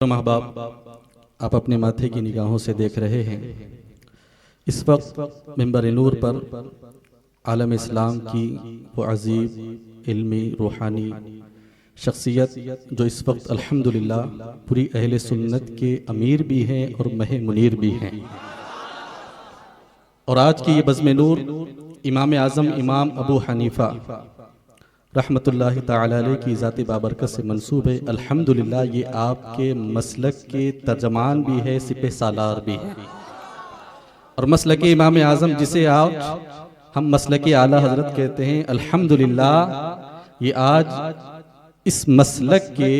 महबाब, आप अपने माथे की निगाहों से देख रहे हैं इस वक्त मिंबर नूर पर आलम इस्लाम की वो अजीब इल्मी रूहानी शख्सियत जो इस वक्त अल्हम्दुलिल्लाह पूरी अहले सुन्नत के अमीर भी हैं और मह मुनीर भी हैं। और आज की ये बज़्म नूर इमाम आज़म इमाम अबू हनीफ़ा रहमतुल्लाहि ताला अलैह की ज़ात बाबरकत से मंसूब है। अल्हम्दुलिल्लाह ये आपके मसलक के तर्जमान भी है, सिपह सालार भी है। और मसलक इमाम आज़म जिसे आज हम मसलक आला हज़रत कहते हैं, अल्हम्दुलिल्लाह ये आज इस मसलक के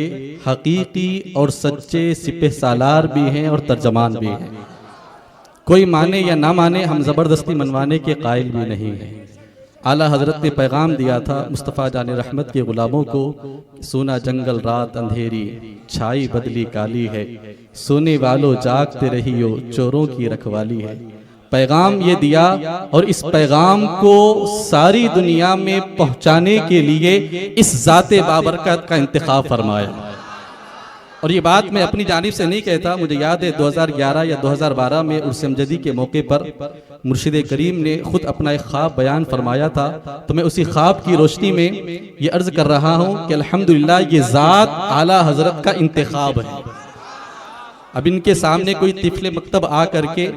हकीकी और सच्चे सिपह सालार भी हैं और तर्जमान भी हैं। कोई माने या ना माने, हम ज़बरदस्ती मनवाने के कायल भी नहीं हैं। आला हज़रत ने पैगाम दिया था मुस्तफ़ा जाने रहमत के ग़ुलामों को, सोना जंगल रात अंधेरी छाई बदली काली है, सोने वालों जागते रहियो चोरों की रखवाली है। पैगाम ये दिया और इस पैगाम को सारी दुनिया में पहुँचाने के लिए इस ज़ाते बाबरकत का इंतखाब फरमाया। और ये बात मैं अपनी जानिब से नहीं कहता, मुझे याद है 2011 या 2012 में उर्स अमजदी के मौके पर मुर्शिद करीम ने खुद अपना एक ख्वाब बयान फरमाया था। तो मैं उसी ख्वाब की रोशनी में ये अर्ज़ कर रहा हूँ कि अल्हम्दुलिल्लाह ये ज़ात आला हज़रत का इंतखाब है। अब इनके सामने कोई तिफले मकतब आ करके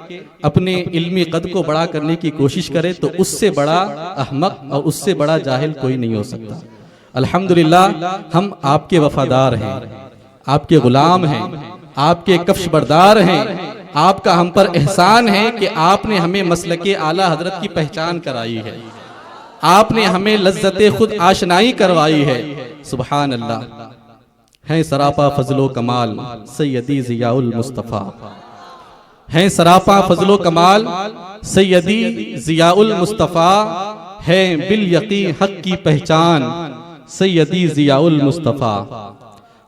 अपने इल्मी कद को बड़ा करने की कोशिश करे तो उससे बड़ा अहमक और उससे बड़ा जाहिल कोई नहीं हो सकता। अल्हम्दुलिल्लाह हम आपके वफादार हैं, आपके गुलाम हैं, आपके कफ्श बरदार हैं। आपका हम पर एहसान है कि आपने हमें मसलके आला हज़रत की पहचान कराई है, आपने हमें लज्जते खुद आशनाई करवाई है। सुभान अल्लाह। हैं सरापा फजलो कमाल सैयदी ज़ियाउल मुस्तफ़ा, हैं सरापा फजलो कमाल सैयदी ज़ियाउल मुस्तफ़ा, हैं बिल यकीन हक की पहचान सैयदी ज़ियाउल मुस्तफ़ा।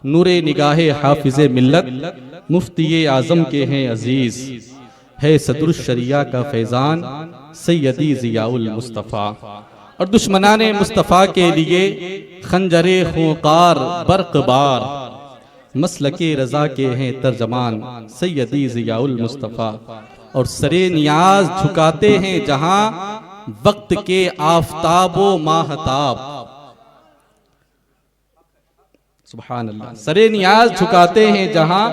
नूरे निगाहे हाफिज़े मिल्लत मुफ्ती आज़म के हैं अजीज़, है सदरुश शरिया का फैज़ान सैयदी ज़ियाउल मुस्तफ़ा। और दुश्मनाने मुस्तफ़ा के लिए खंजरे खूंकार बरक़बार, मसलके रज़ा के हैं तर्जमान सैयदी ज़ियाउल मुस्तफ़ा। और सरे नियाज झुकाते हैं जहां वक्त के आफ़ताबो माहताब। सुभान अल्लाह। सरे नियाज झुकाते हैं जहां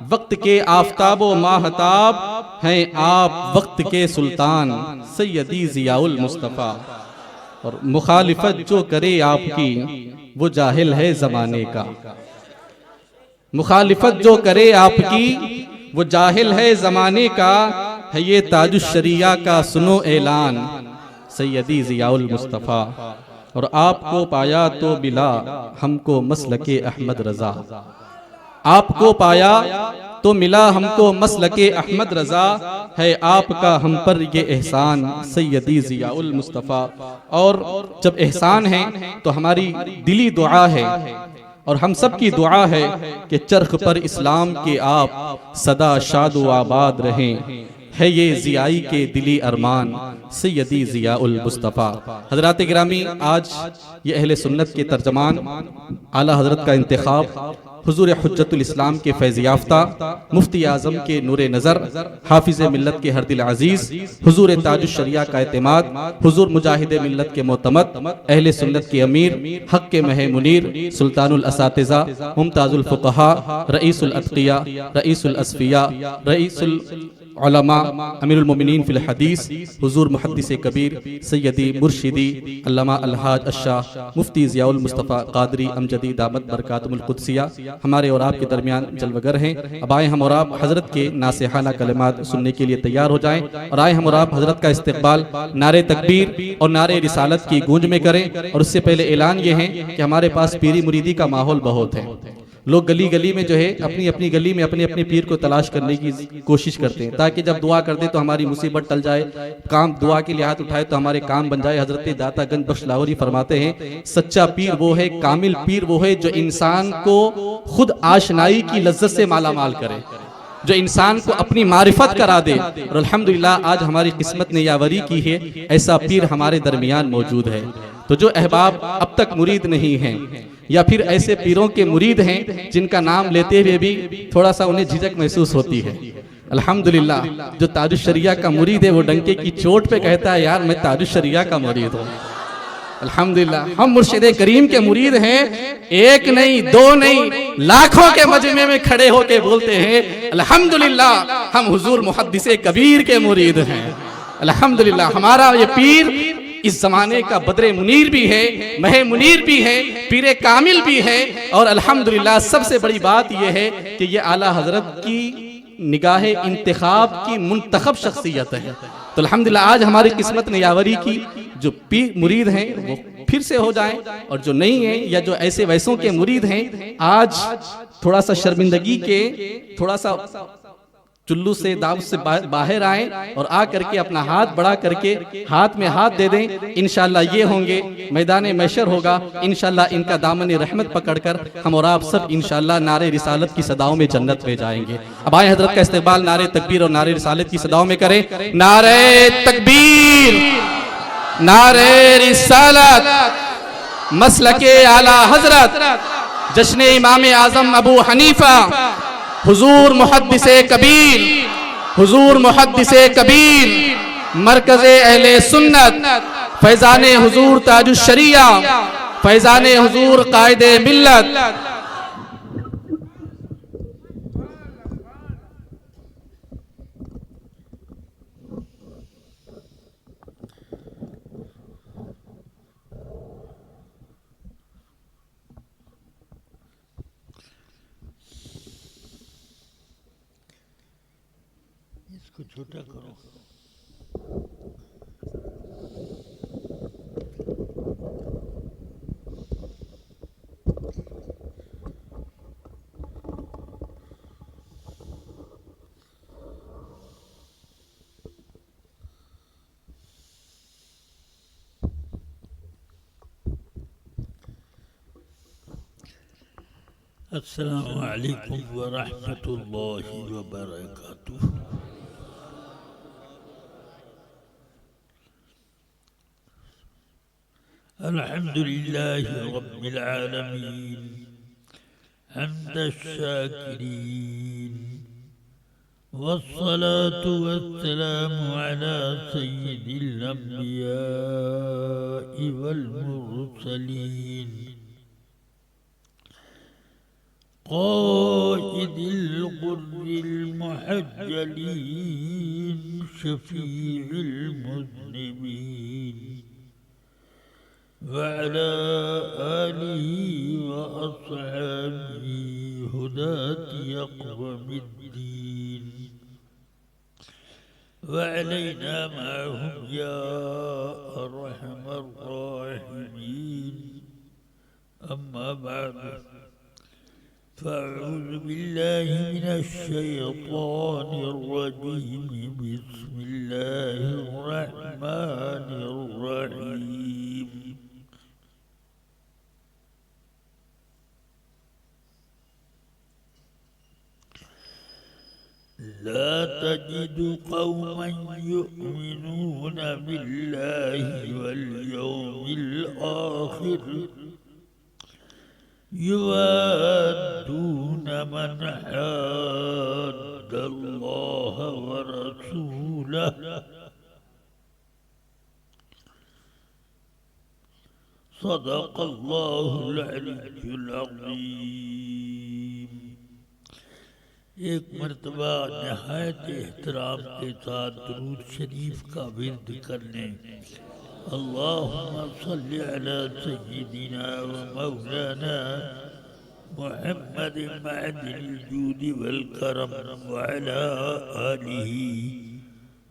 वक्त के आफ़ताबो माहताब, हैं आप वक्त के सुल्तान सैयदी ज़ियाउल मुस्तफ़ा। और मुखालिफत जो करे आपकी वो जाहिल है ज़माने का, मुखालिफत जो करे आपकी वो जाहिल है ज़माने का, है ये ताजुश शरिया का सुनो ऐलान सैयदी ज़ियाउल मुस्तफ़ा। और आपको पाया तो मिला हमको मसलके अहमद रज़ा, आपको पाया तो मिला हमको मसलके अहमद रज़ा, है आपका हम पर ये एहसान सैयदी ज़ियाउल मुस्तफ़ा। और जब एहसान है तो हमारी दिली दुआ है और हम सब की दुआ है कि चरख पर इस्लाम के आप सदा शादो आबाद रहें, है ये ज़ियाई के दिली अरमान सैयदी ज़ियाउल मुस्तफ़ा। हज़रात गिरामी, आज ये अहले सुन्नत के तर्जमान आला हज़रत का इंतखाब हुज़ूर हुज्जतुल इस्लाम के फैज़ याफ्ता मुफ्ती आज़म के नूरे नज़र हाफिज़ मिल्लत के हर दिल अज़ीज़ हुज़ूर ताजुश शरिया का एतमाद हुज़ूर मुजाहिद मिल्लत के मोतमद अहले सुन्नत के अमीर हक के मह मुनीर सुल्तानुल असातिज़ा मुमताज़ुल फ़ुक़हा रईसुल अत्क़िया रईसुल अस्फ़िया रईसुल उलमा अमीरुल मोमिनीन फिल हदीस हुज़ूर मुहद्दिस कबीर सैयदी मुर्शिदी अल्लामा अलहाज अशाह मुफ्ती ज़ियाउल मुस्तफ़ा क़ादरी अमजदी दामत बरकातुल क़ुद्सिया हमारे और आपके दरमियान जलवगर हैं। अब आए हम और आप हज़रत के नासिहाना कलिमात सुनने के लिए तैयार हो जाएं और आए हम और आप हज़रत का इस्तक़बाल नारे तकबीर और नारे रिसालत की गूंज में करें। और उससे पहले ऐलान ये है कि हमारे पास पीरी मुरीदी का माहौल बहुत है। लोग गली गली में जो है अपनी अपनी गली में अपने अपने पीर को तलाश करने की कोशिश करते हैं ताकि जब दुआ कर दे तो हमारी मुसीबत टल जाए, काम दुआ के लिए हाथ उठाए तो हमारे काम बन जाए। हजरत दाता गंज बख्श लाहौरी फरमाते हैं, सच्चा पीर वो है, कामिल पीर वो है जो इंसान को खुद आशनाई की लज्जत से माला माल करे, जो इंसान को अपनी मारिफत करा दे। और अल्हम्दुलिल्लाह आज हमारी किस्मत ने यावरी की है, ऐसा पीर हमारे दरमियान मौजूद है। तो जो अहबाब अब तक मुरीद नहीं हैं, या फिर ऐसे पीरों के मुरीद हैं जिनका नाम लेते हुए भी थोड़ा सा उन्हें झिझक महसूस होती है। अल्हम्दुलिल्लाह, जो ताजुश शरिया का मुरीद है वो डंके की चोट पे कहता है यार मैं ताजुश शरिया का मुरीद हूँ। अल्हम्दुलिल्लाह, हम मुर्शिद करीम के मुरीद हैं, एक नहीं दो नहीं लाखों के मजमे में खड़े होके बोलते हैं अल्हम्दुलिल्लाह हम हुजूर मुहद्दिसे कबीर के मुरीद हैं। अल्हम्दुलिल्लाह, हमारा ये पीर इस जमाने का बदरे मुनीर भी है, महे मुनीर भी है, पीरे कामिल भी है, और अल्हम्दुलिल्लाह सबसे बड़ी बात यह है कि ये आला हजरत की निगाह इंतखाब की मुंतखब शख्सियत है। तो अल्हम्दुलिल्लाह आज हमारी किस्मत ने यावरी की, जो पीर मुरीद हैं वो फिर से हो जाएं, और जो नहीं है या जो ऐसे वैसों के मुरीद हैं आज थोड़ा सा शर्मिंदगी के, थोड़ा सा चुल्लू से दाव से बाहर आए और आ करके अपना हाथ बढ़ा करके हाथ में हाथ दे दें। इंशाअल्लाह ये होंगे, मैदान महशर होगा, इंशाअल्लाह इनका दामन रहमत पकड़कर हम और आप सब इंशाअल्लाह नारे रिसालत की सदाओं में जन्नत में जाएंगे। अब आए हजरत का इस्तेमाल नारे तकबीर और नारे रिसालत की सदाओं में करें। नारे तकबीर, नारे रिसालत, मसलके आला हजरत, जश्न इमाम आजम अबू हनीफा, हुजूर मुहद्दिसे कबीर, हुजूर मुहद्दिसे कबीर, मरकज़े अहले सुन्नत, फैज़ाने हुजूर ताजुश शरिया, फैज़ाने हुजूर कायदे मिल्लत। इसको छोटा करो। अस्सलामु अलैकुम व रहमतुल्लाहि व बरकातुहू। अल्हम्दुलिल्लाहि रब्बिल आलमीन हम्द शाकिरीन वस्सलातु वस्सलामु अला सय्यिदिल अंबियाइ वल मुरसलीन क़ाइदिल गुर्रिल मुहज्जलीन शफ़ीइल मुज़निबीन वअला आलिहि व अस्हाबिहि हुदाति अक़वामिद्दीन वअलैना मअहुम या अर्हमर राहिमीन। अम्मा बअद, फ़अऊज़ु बिल्लाहि मिनश शैतानिर रजीम। बिस्मिल्लाहिर रहमानिर रहीम। ला तजिदु क़ौमन युमिनून बिल्लाहि वल यौमिल आखिर युवाद्दून मन हाद्दल्लाह व रसूलहु सदक़ल्लाहुल अलीयुल अज़ीम। एक मर्तबा नहायत एहतराम के साथ दुरूद शरीफ का विर्द करने अल्लाहुम्मा सल्लि अला सय्यिदिना व मौलाना मुहम्मदिन मअदिल जूदि वल करम व अला आलिहि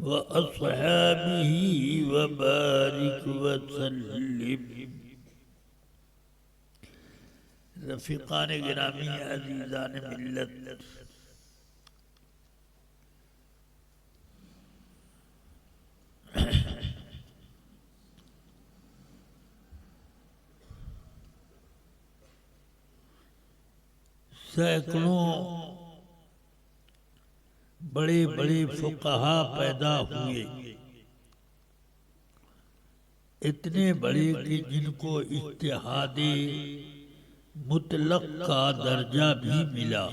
व अस्हाबिहि व बारिक व सल्लिम। रफ़ीक़ान गिरामी, अज़ीज़ान मिल्लत, सैकड़ों बड़े बड़े फुक़हा पैदा हुए, इतने बड़े कि जिनको इज्तिहादी मुतलक का दर्जा भी मिला,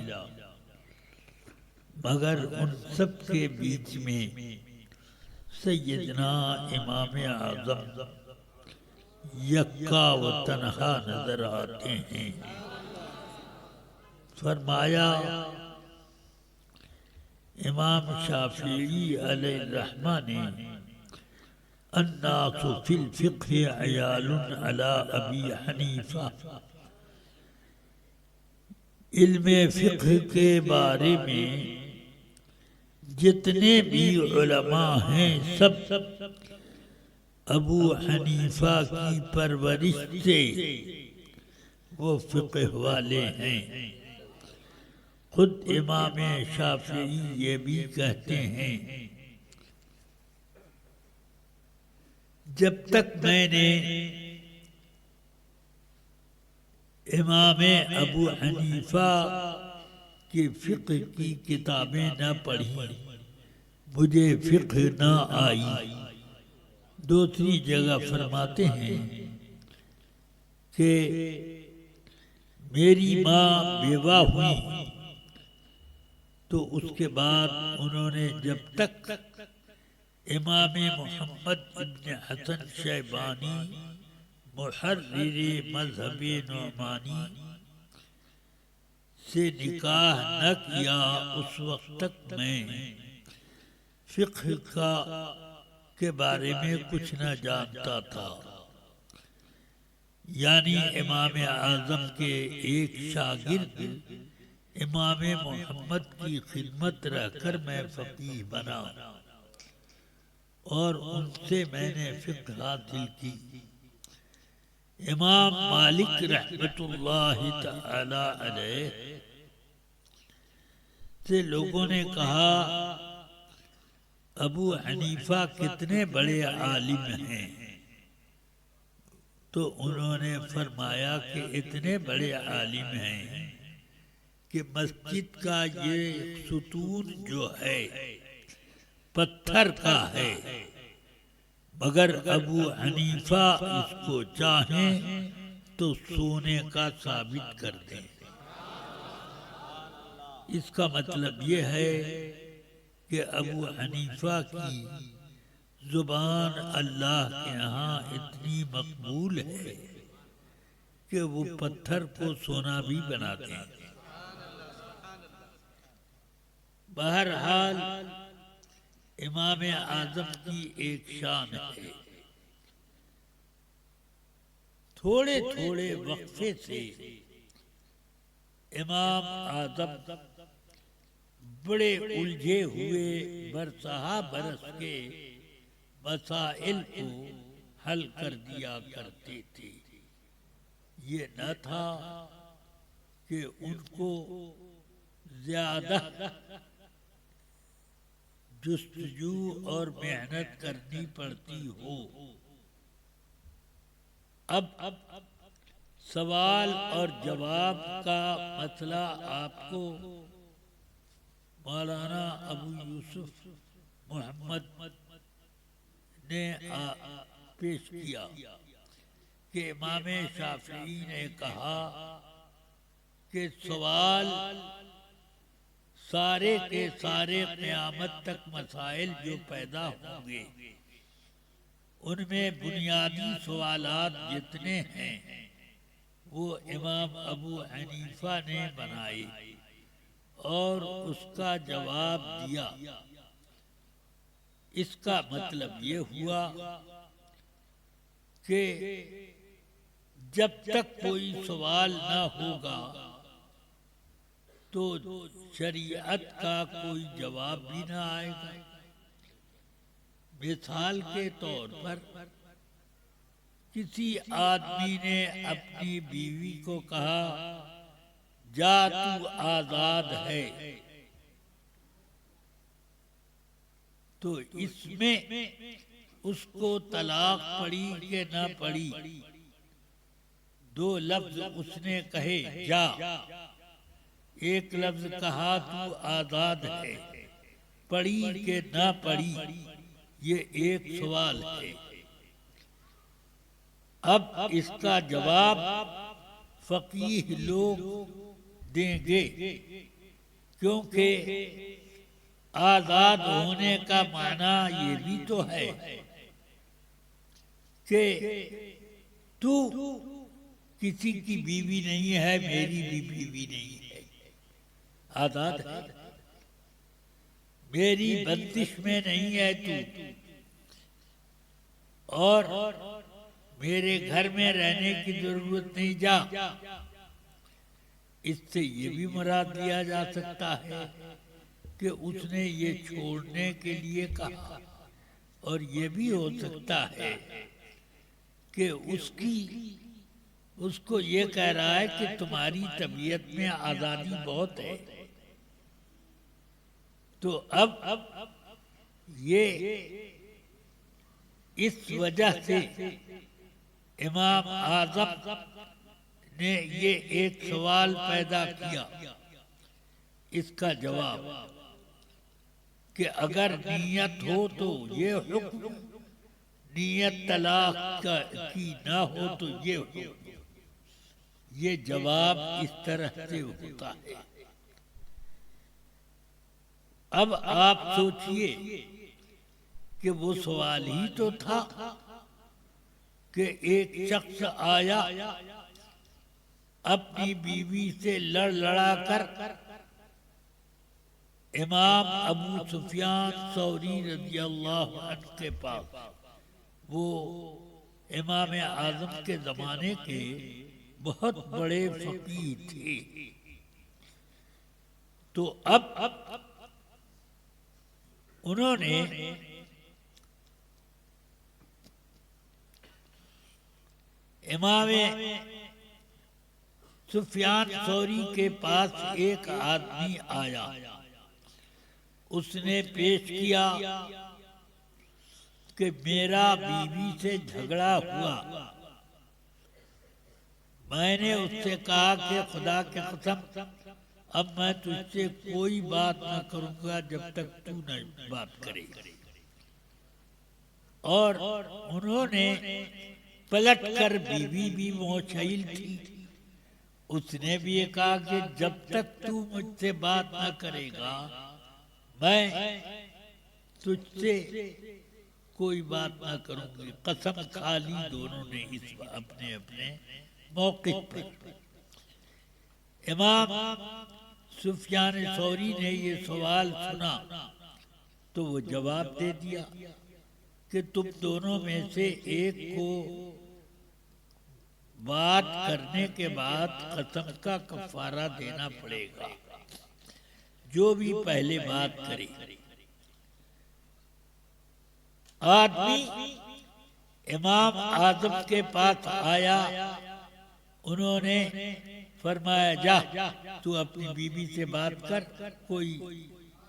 मगर उन सब के बीच में सैयदना इमाम आज़म यक्का व तन्हा नजर आते हैं। फरमाया इमाम शाफिई अलैहिर्रहमा ने अन्नासु फिल फिक्हि अयालुन अला अबी हनीफा, इल्मे फिक्ह के बारे में जितने भी उलमा हैं सब अबू हनीफा की परवरिश से वो फिक्ह वाले हैं। खुद इमाम शाफिई ये भी कहते हैं, जब तक मैंने इमाम अबू हनीफा की फिक्ह की किताबें न पढ़ी, मुझे फिक्ह न आई। दूसरी जगह फरमाते हैं कि मेरी माँ बेवा हुई तो उसके बाद उन्होंने जब तक इमाम मोहम्मद इब्न हसन शैबानी मुहर्रिरे मज़हब नुमानी से निकाह न किया, उस वक्त तक मैं फिक्ह के बारे में कुछ न जानता था। यानी इमाम आज़म के एक शागिर्द इमाम मोहम्मद की खिदमत रहकर मैं फकीह बना और उनसे मैंने फिक्ह हासिल की। इमाम मालिक रहमतुल्लाहि तआला अलैह से लोगों ने कहा, अबू हनीफा कितने बड़े आलिम हैं, तो उन्होंने फरमाया कि इतने बड़े आलिम हैं कि मस्जिद का ये सुतून जो है पत्थर का है, मगर अबू हनीफा इसको चाहें तो सोने का साबित कर दें। इसका मतलब ये है कि अबू हनीफा की जुबान अल्लाह के यहाँ इतनी मकबूल है कि वो पत्थर को सोना भी बनाते हैं। बहरहाल इमाम आज़म की एक शान है, थोड़े थोड़े वक्फे से इमाम आज़म बड़े उलझे हुए बरसहा बरस के मसाइल को हल कर दिया करते थे। ये न था कि उनको ज्यादा जुस्तजू और मेहनत करनी पड़ती हो। अब सवाल और जवाब का मसला आपको मौलाना अबू यूसुफ मोहम्मद ने पेश किया कि इमाम शाफिई ने कहा कि सवाल सारे के सारे क़यामत तक मसाइल जो पैदा होंगे उनमें बुनियादी सवालात जितने हैं वो इमाम अबू हनीफा ने बनाए और उसका जवाब दिया। इसका मतलब ये हुआ कि जब तक कोई सवाल न होगा तो शरीयत का कोई जवाब भी न आएगा। मिसाल के तौर पर किसी आदमी ने अपनी बीवी को कहा, जा तू आजाद है, तो इसमें उसको तलाक पड़ी कि न पड़ी, दो लफ्ज उसने कहे जा, एक लफ्ज कहा तू आजाद है, पड़ी कि न पड़ी, ये एक सवाल है। अब इसका जवाब फकीह लोग देंगे, क्योंकि आजाद होने का माना ये भी तो है कि तू किसी की बीवी नहीं है, मेरी भी बीवी नहीं है, आजाद है, मेरी बंदिश में नहीं है तू, और मेरे घर में रहने की जरूरत नहीं, जा। इससे ये भी मुराद लिया जा सकता है कि उसने ये छोड़ने के लिए कहा, और ये भी हो सकता है कि उसको ये कह रहा है कि तुम्हारी तबीयत में आज़ादी बहुत है। तो अब ये इस वजह से इमाम आज़म ने ये एक सवाल पैदा किया, इसका जवाब कि अगर नीयत हो तो ये हुक्म, नीयत तलाक की ना हो तो ये हुक्म। ये जवाब इस तरह से होता है। अब आप सोचिए कि वो सवाल ही तो था कि एक शख्स आया, अपनी बीवी से लड़ा कर इमाम अबू सुफियान सौरी रज़ी अल्लाह अन्हु के पास, वो इमाम आज़म के ज़माने के बहुत बड़े फकीह थे। तो अब उन्होंने इमाम सुफियान सौरी के पास एक आदमी आया, उसने पेश किया कि मेरा बीवी से झगड़ा हुआ। मैंने उससे कहा कि खुदा के कसम अब मैं तुझसे कोई बात न करूंगा जब तक तू न बात करे। और उन्होंने पलट कर, बीवी भी मोहशैल थी, उसने भी ये कहा कि जब तक तू मुझसे बात न करेगा मैं तुझसे कोई बात ना करूंगी। कसम खा ली दोनों ने इस अपने अपने मौके पर। इमाम सुफियान सौरी ने ये सवाल सुना तो वो जवाब दे दिया कि तुम दोनों में से एक को बात करने के बाद कसम का कफारा देना पड़ेगा, जो भी पहले बात करे। आदमी इमाम आज़म के पास आया, उन्होंने फरमाया जा तू अपनी बीवी से बात कर, कोई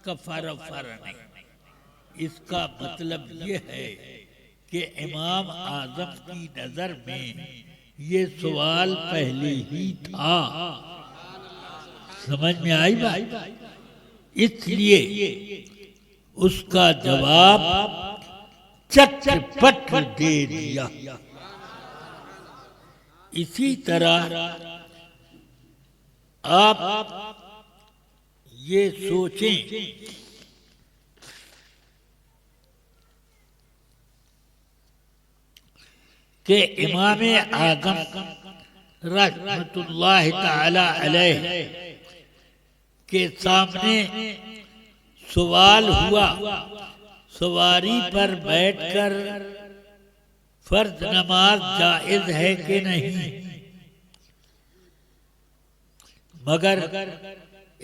कफारा वफारा नहीं। इसका मतलब ये है कि इमाम आज़म की नजर में ये सवाल पहले ही था। समझ में आई बात? इसलिए उसका जवाब चटपट दे दिया। इसी तरह आप ये सोचें कि इमाम आज़म रहमतुल्लाह ताला अलैह के सामने सवाल हुआ, सवारी पर बैठकर फर्ज नमाज जायज है कि नहीं, मगर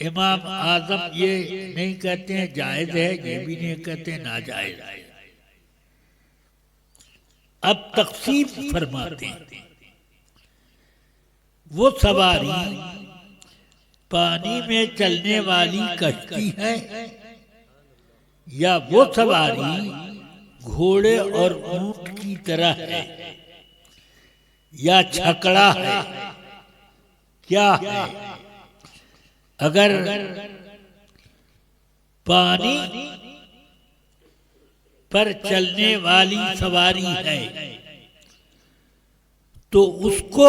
इमाम आज़म ये नहीं कहते हैं जायज है, ये भी नहीं कहते नाजायज है। अब तक़सीम फरमाते हैं, वो सवारी पानी में चलने वाली कश्ती है या वो सवारी घोड़े और ऊंट की तरह है या छकड़ा है, क्या है? अगर पानी पर चलने वाली सवारी है तो उसको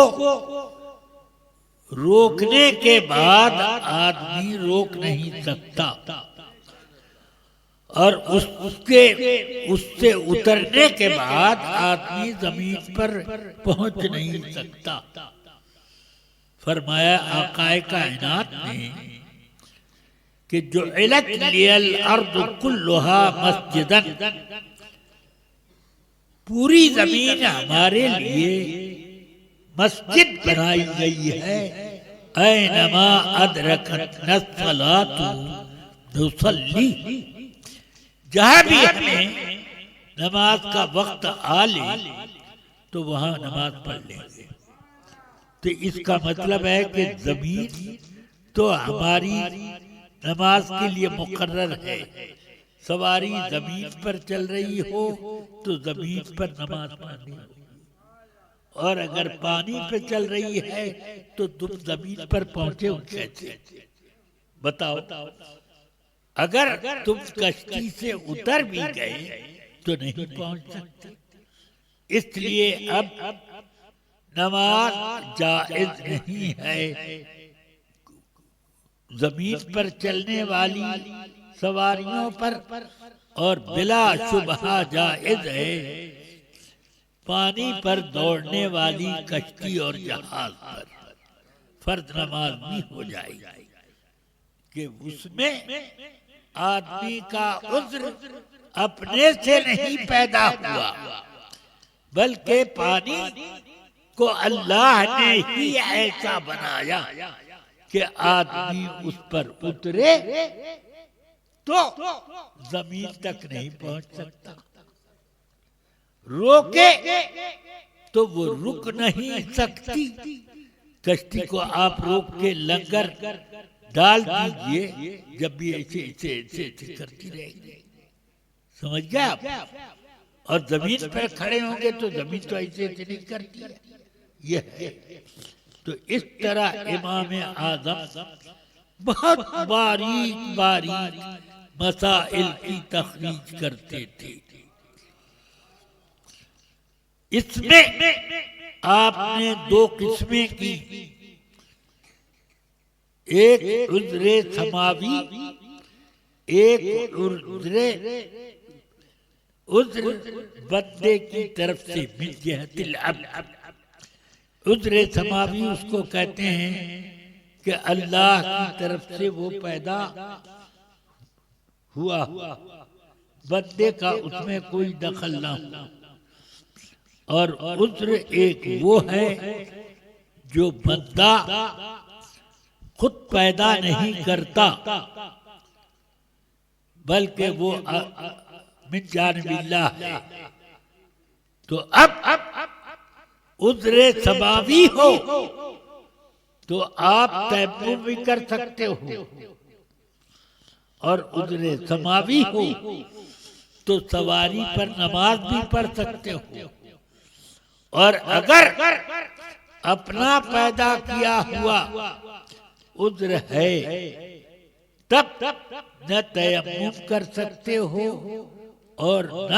रोकने के बाद आदमी रोक नहीं सकता, और उससे उतरने के बाद आदमी जमीन पर पहुंच नहीं सकता। फरमाया आकाए कायनात ने कि जो इलत लियल अर्द कुल्लुहा मस्जिदन, पूरी जमीन हमारे लिए मस्जिद बनाई गई है। ऐनमा अदरकत नस्सलातु नुसल्ली, जहां भी हमें नमाज का वक्त आ ले तो वहां नमाज पढ़ लेंगे। तो इसका मतलब है कि जमीन तो हमारी नमाज के लिए मुकर्रर है। सवारी जमीन पर चल रही हो तो जमीन पर नमाज पढ़नी होगी, और अगर पानी पे चल रही है तो तुम जमीन पर पहुंचे कैसे? बताओ। अगर तुम कश्ती से उतर भी गए तो नहीं पहुंच सकते। इसलिए अब नमाज जायज नहीं है। जमीन पर चलने वाली सवारियों पर, और बिला शुबहा जायज है पानी पर दौड़ने वाली कश्ती और जहाज पर फर्ज नमाज भी हो जाएगी कि उसमें आदमी का उज्र अपने से नहीं पैदा हुआ, बल्कि पानी को अल्लाह ने ही ऐसा बनाया कि आदमी उस पर उतरे तो जमीन तक नहीं पहुंच सकता, रोके तो वो रुक नहीं सकती। कश्ती को आप रोक के लंगर डाल दीजिए, जब भी ऐसे ऐसे ऐसे ऐसे करती रहेगी, समझ गए आप? और जमीन पर खड़े होंगे तो जमीन तो ऐसे ऐसे नहीं करती है। यह है। तो इस तरह इमाम आज़म बहुत बारीक बारीक मसाइल की तखरीज करते थे। इसमें आपने दो किस्में की, एक उज्रे समावी, एक उज्र बंदे की तरफ से मिल जहतिल अब्द। उज्रे समावी उसको कहते हैं कि अल्लाह की तरफ से वो पैदा हुआ, बंदे का उसमें कोई दखल ना हो। और उज्र एक वो है जो बंदा खुद पैदा नहीं करता, बल्कि वो मिन जानिबिल्लाह है। तो अब उज्रे सबावी हो तो आप तयम्मुम भी कर सकते हो, और उज्रे समावी हो तो सवारी पर नमाज भी पढ़ सकते हो। और अगर अपना पैदा किया हुआ उज्र है तब न तयम्मुम कर सकते हो, और न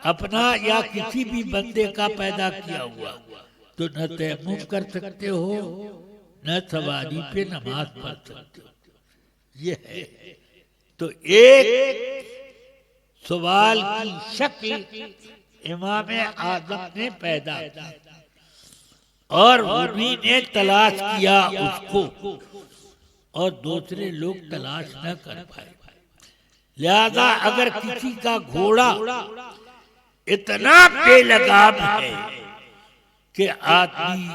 अपना या किसी भी बंदे का पैदा किया हुआ तो न तयम्मुम कर सकते हो, न सवारी पे नमाज पढ़ सकते हो। ये है। तो एक सवाल की शक्ल इमाम आज़म ने पैदा की, और उन्हीं ने तलाश किया उसको, और दूसरे लोग तलाश न कर पाए। लिहाजा अगर किसी का घोड़ा इतना बेलगाम है कि आदमी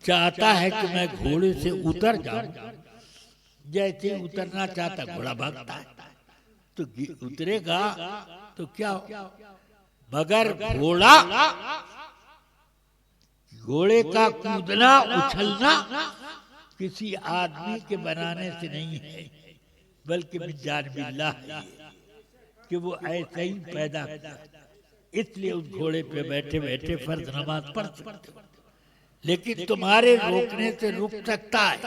चाहता है कि मैं घोड़े से उतर जाऊं, जैसे उतरना चाहता घोड़ा भागता है तो उतरेगा तो क्या, मगर घोड़े का कूदना उछलना किसी आदमी के बनाने से नहीं है, बल्कि जानिबिल्लाह है कि वो ऐसे ही पैदा। इसलिए उस घोड़े पे बैठे बैठे फर्ज नमाज पढ़ सकते हो। लेकिन तुम्हारे रोकने से रुक सकता है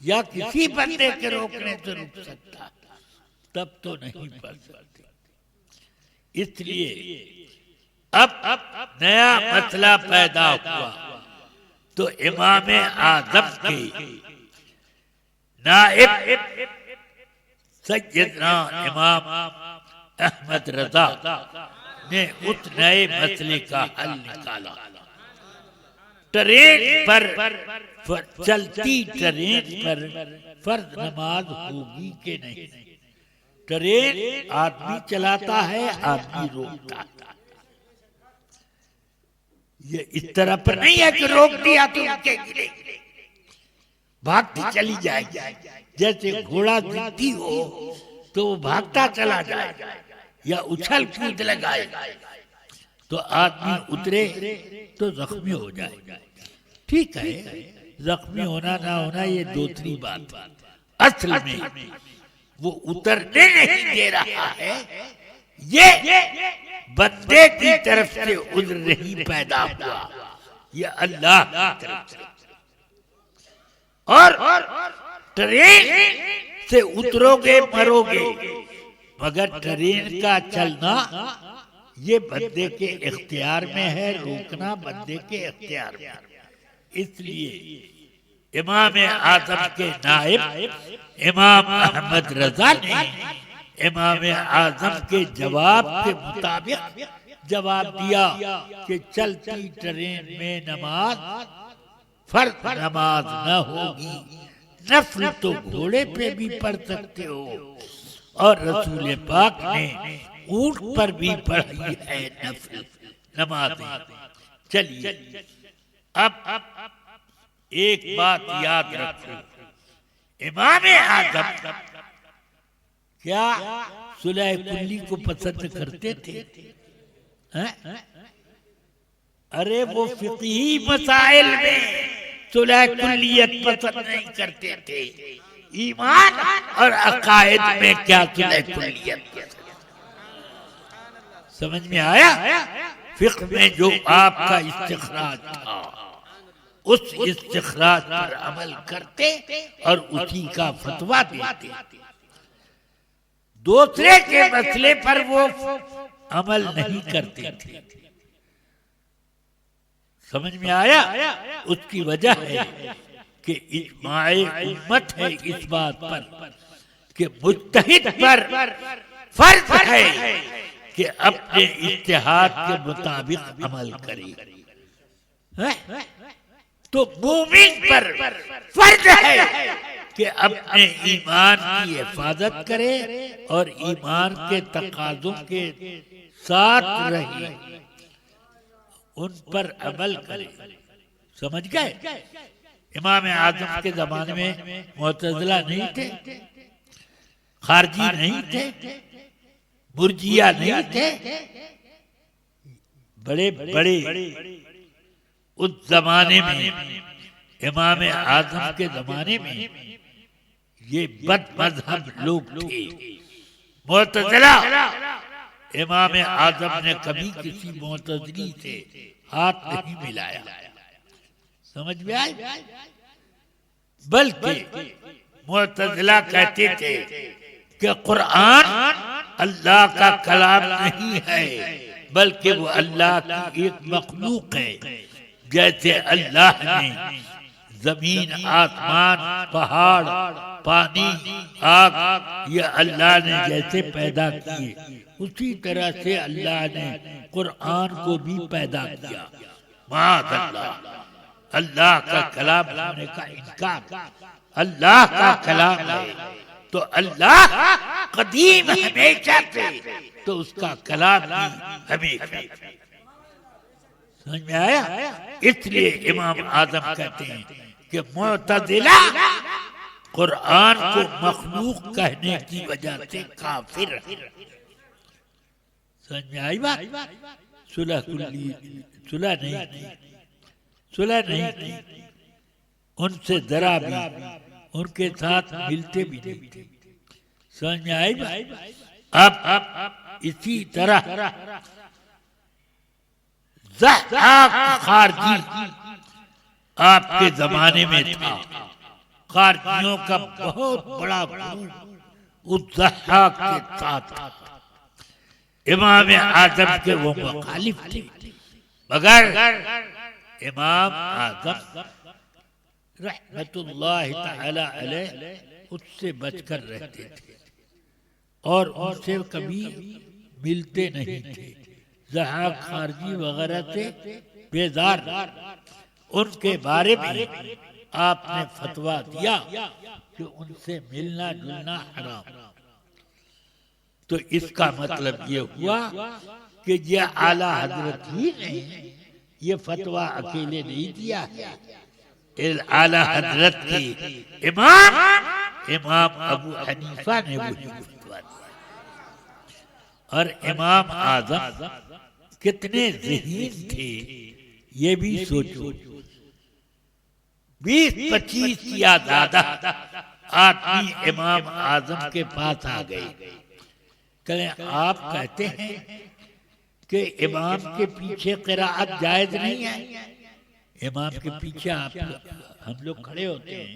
या किसी बंदे के रोकने से रुक सकता है, तब तो नहीं पढ़ सकते। इसलिए अब नया मसला पैदा हुआ तो इमाम आजम के नाइब सैयदना इमाम अहमद रजा ने उस नए मसले का हल निकाला। ट्रेन पर चलती ट्रेन पर फर्ज नमाज होगी कि नहीं? ट्रेन आदमी चलाता है, आदमी रोकता है। ये इस तरह पर नहीं है कि रोक दिया तो रुके गिरे, भागती चली जाएगी। जैसे घोड़ा दिखती हो तो वो भागता चला जाए या उछल कूद लगाए, तो आदमी उतरे तो जख्मी हो जाए। ठीक है, जख्मी होना ना होना ये दूसरी बात। असल में वो उतरने नहीं दे रहा है, ये बंदे की तरफ से उज्र नहीं पैदा हुआ, ये अल्लाह की तरफ से। और ट्रेन से उतरोगे मरोगे, मगर ट्रेन का चलना ये बंदे के इख्तियार में है, रोकना बंदे के इख्तियार में है। इसलिए इमाम आजम के नाइब इमाम अहमद रजा ने इमाम आजम के जवाब के मुताबिक जवाब दिया कि चलती ट्रेन में नमाज फर्ज नमाज न होगी, नफल तो घोड़े पे भी पढ़ सकते हो, और रसूल पाक ने ऊंट पर भी पढ़ी है नफल नमाज। चलिए अब एक बात याद रखो, इमाम आजम क्या सुलह कुल्ली को पसंद करते थे? हैं? अरे वो फिक़ही मसाइल में सुलह कुल्लियत पसंद नहीं करते थे, ईमान और अकायद में क्या सुलह कुल्लियत पसंद? समझ में आया? फिक़्ह में जो आपका इस्तिखराज था, उस इस्तिखराज पर अमल करते और उसी का फतवा देते। दूसरे के मसले पर वो अमल नहीं करते थे। समझ में आया? उसकी वजह है कि इज्माए उम्मत है इस बात पर कि मुज्तहिद पर फर्ज है कि अपने इज्तिहाद के मुताबिक अमल करे। तो मोमिन पर फर्ज है कि अपने ईमान की हिफाजत करे और ईमान के तकाज़ों के साथ रहे, उन पर अमल करे। समझ गए? इमाम आजम के जमाने में मुअतज़िला नहीं थे, खारजी नहीं थे, मुर्जिया नहीं थे। बड़े बड़े उस जमाने में, इमाम आजम के जमाने में ये बद मजहब लोग थे, मुअतज़िला। इमाम आजम ने कभी किसी मुअतज़िली से हाथ नहीं मिलाया। समझ में आई? बल्कि मुअतज़िला कहते थे कि कुरान अल्लाह का कलाम नहीं है, बल्कि वो अल्लाह की एक मखलूक है। जैसे अल्लाह ने जमीन, आसमान, पहाड़, पानी, आग, ये अल्लाह ने जैसे पैदा किए, उसी तरह से अल्लाह ने कुरान को भी पैदा किया। माअल्लाह, अल्लाह का कलाम होने का इनकार। अल्लाह का कलाम है तो अल्लाह कदीम हमेशा से, तो उसका कलाम भी हमेशा। समझ में आया? इसलिए इमाम आजम कहते हैं कि मुअतज़िला कुरान को मखलूक कहने की वजह से काफिर है। समझ में आई बात? सुलह नहीं थी, सुलह नहीं थी, उनसे जरा भी उनके साथ मिलते भी नहीं थे। समझ में आई बात? अब इसी तरह खारजी आपके जमाने में था। खारजियों का बहुत बड़ा गुरु उस ज़हाक के साथ था। इमाम आजम के वो मुखालिफ थे, मगर इमाम आज़म रहमतुल्लाह तआला अलैह उससे बचकर रहते थे और उनसे कभी मिलते नहीं थे। ज़हाक खारजी वगैरह से बेजार उनके बारे में आपने फतवा दिया कि उनसे मिलना जुलना हराम। तो इसका मतलब ये हुआ कि ये आला हजरत ही नहीं, ये फतवा अकेले नहीं दिया है, आला हजरत की इमाम अबू हनीफा ने वही फतवा दिया। और इमाम आज़म कितने ज़हीन थे ये भी सोचो। 20-25 या ज्यादा आदमी इमाम आज़म के पास आ गए। कहें आप कहते हैं कि इमाम के पीछे क़िराअत जायज़ नहीं है। इमाम के पीछे हम लोग खड़े होते हैं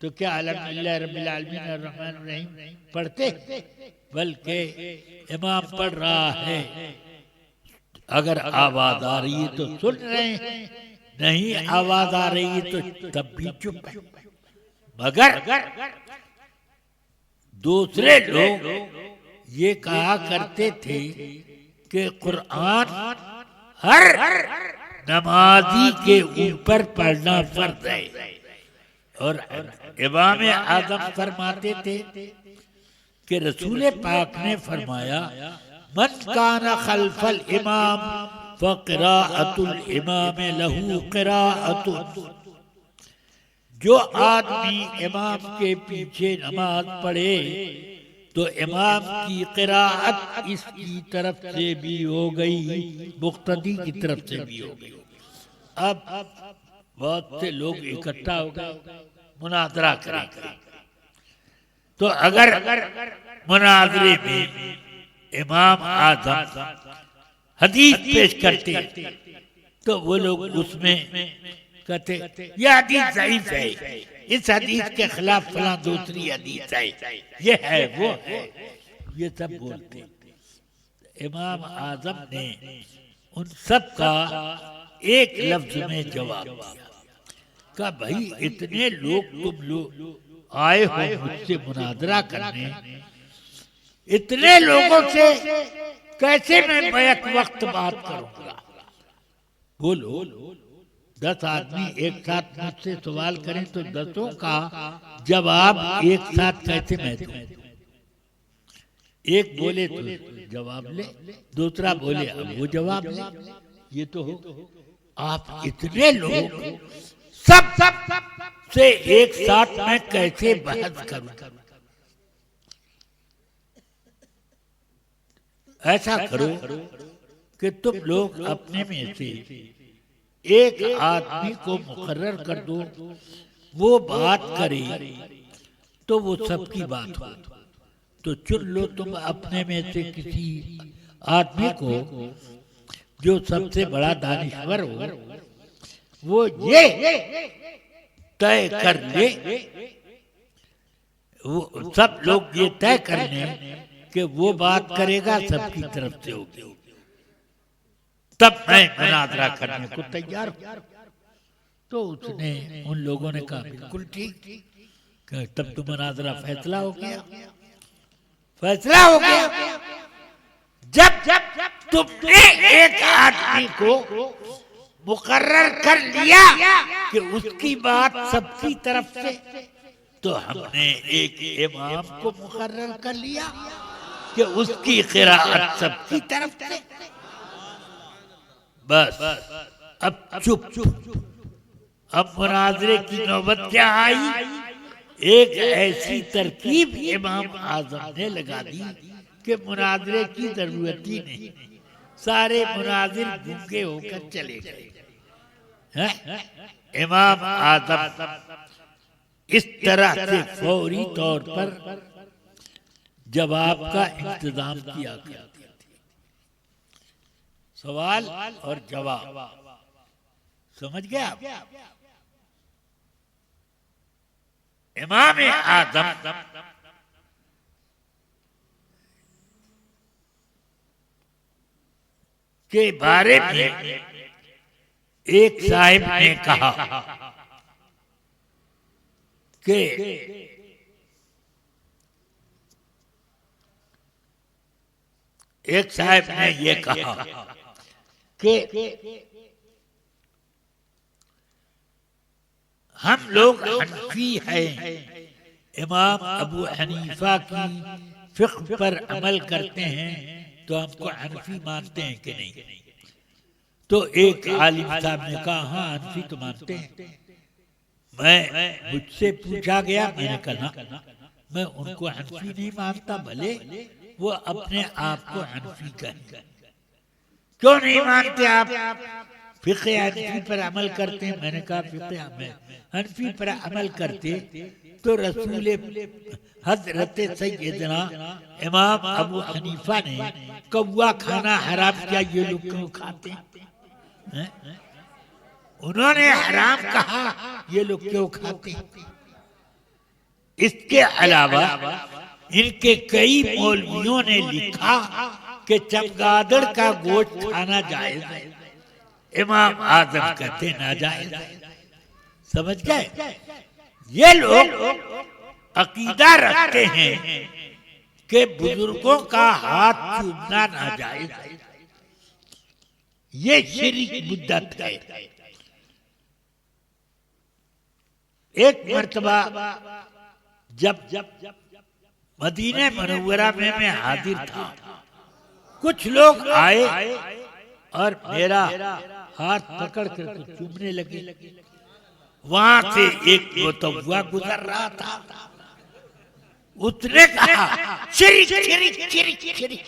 तो क्या अल्हम्दुलिल्लाह रब्बिल आलमीन अर्रहमान अर्रहीम पढ़ते, बल्कि इमाम पढ़ रहा है, अगर आवाज आ रही है तो सुन रहे हैं, नहीं आवाज आ रही है तो तब भी चुप है। मगर दूसरे लोग ये कहा करते थे कि कुरान हर नमाजी के ऊपर पढ़ना फर्ज है। और इमाम आज़म फरमाते थे कि रसूल पाक ने फरमाया, मन काना खल्फल इमाम फ़क़िराअतुल इमाम लहू क़िराअतुन। जो आदमी इमाम के पीछे नमाज पढ़े तो इमाम की क़िराअत इसकी तरफ से भी हो गई, मुक़्तदी की तरफ से भी हो गई। अब बहुत से लोग इकट्ठा हो गए मुनाज़रा करेंगे। तो अगर मुनाज़रे में इमाम आज़म हदीस पेश करते तो वो लोग उसमें कहते यह हदीस ज़ईफ़ है, इस हदीस के खिलाफ फलां दूसरी हदीस है, ये है वो है, ये सब बोलते। इमाम आज़म ने उन सब का एक लफ्ज में जवाब दिया, कहा भाई इतने लोग तुम लोग आए हो मुझसे मुनाज़रा करने, इतने लोगों से कैसे मैं बैक वक्त बात करूंगा? बोलो 10 आदमी एक साथ मुझसे सवाल करें तो 10 का जवाब एक साथ कैसे मैं दूं? एक बोले तो जवाब ले, दूसरा बोले अब वो जवाब ले, ये तो हो। आप इतने लोग सब से एक साथ मैं कैसे बहस करूं? ऐसा करो कि तुम लोग अपने में से एक आदमी को मुकर्रर कर दो, वो बात करे तो वो सबकी बात हो। तो चुन लो तुम अपने में से किसी आदमी को जो सबसे बड़ा दानिश्वर हो, वो ये तय कर ले, वो सब लोग ये तय कर लें कि वो बात करेगा सबकी तरफ से होगी, तब मैं मुनाज़रा करने को तैयार हूं। तो उसने उन लोगों ने कहा बिल्कुल ठीक, तब तो मुनाज़रा फैसला हो गया, फैसला हो गया। जब तुमने एक आदमी को मुकर्रर कर लिया कि उसकी बात सबकी तरफ से, तो हमने एक इमाम को मुकर्रर कर लिया कि उसकी क़िराअत सबकी तरफ से। बस अब चुप। अब मुनाज़रे की नौबत क्या आई? एक ऐसी तरकीब इमाम आज़म ने लगा दी कि मुनाज़रे की जरूरत ही नहीं, सारे मुनाज़िर गूंगे होकर चले गए। इमाम आज़म इस तरह से फौरी तौर पर जवाब का इंतजाम किया करते थे। सवाल और जवाब समझ गया? इमाम आज़म के बारे में एक साहिब ने कहा कि एक साहिब ने ये कहा कि हम लोग हनफी हैं, इमाम अबू हनीफा की फिक्र पर अमल करते हैं, तो हमको हनफी मानते हैं कि नहीं? तो एक आलिम साहब ने कहा हाँ हनफी तो मानते हैं। मुझसे पूछा गया, मैंने कहा मैं उनको हनफी नहीं मानता, भले वो अपने आप को हनफी कहें। क्यों नहीं मानते आप? फिक़े हनफी पर अमल करते हैं। मैंने कहा फिक़े हनफी पर अमल करते तो रसूल हज़रत सैयदना इमाम अबू हनीफा ने कौवा खाना हराम किया, ये लोग क्यों खाते हैं? उन्होंने हराम कहा, ये लोग क्यों खाते हैं? इसके अलावा इनके कई मौलवियों ने लिखा कि चमगादड़ का गोश्त खाना जायज है, इमाम आजम कहते नाजायज है। समझ गए? ये लोग अकीदा रखते हैं कि बुजुर्गों का हाथ चूमना नाजायज है, ये शिर्क बिदअत है। एक मर्तबा जब मदीने मनव्वरा में मैं हाजिर था, कुछ लोग आए और मेरा हाथ पकड़ कर चूमने लगे। वहां से एक मुतव्वा गुजर रहा था, उसने कहा शिर्क शिर्क शिर्क शिर्क।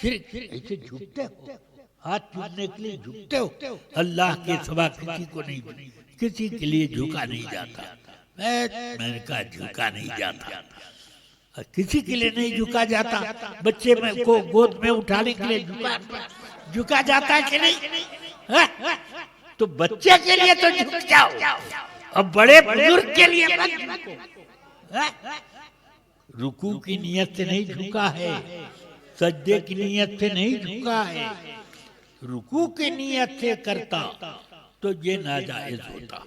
शिर्क ऐसे झुकते हो, हाथ चूमने के लिए झुकते हो? अल्लाह के सिवा किसी को नहीं, किसी के लिए झुका नहीं जाता। मैंने कहा झुका नहीं जाता, किसी के लिए नहीं झुका जाता। बच्चे में को गोद में उठाने के लिए झुका जाता है कि नहीं? तो बच्चे के लिए तो झुक जाओ, अब बड़े बुजुर्ग के लिए मत झुको। रुकू की नियत से नहीं झुका है, सजदे की नियत से नहीं झुका है, रुकू की नियत से करता तो ये नाजायज होता।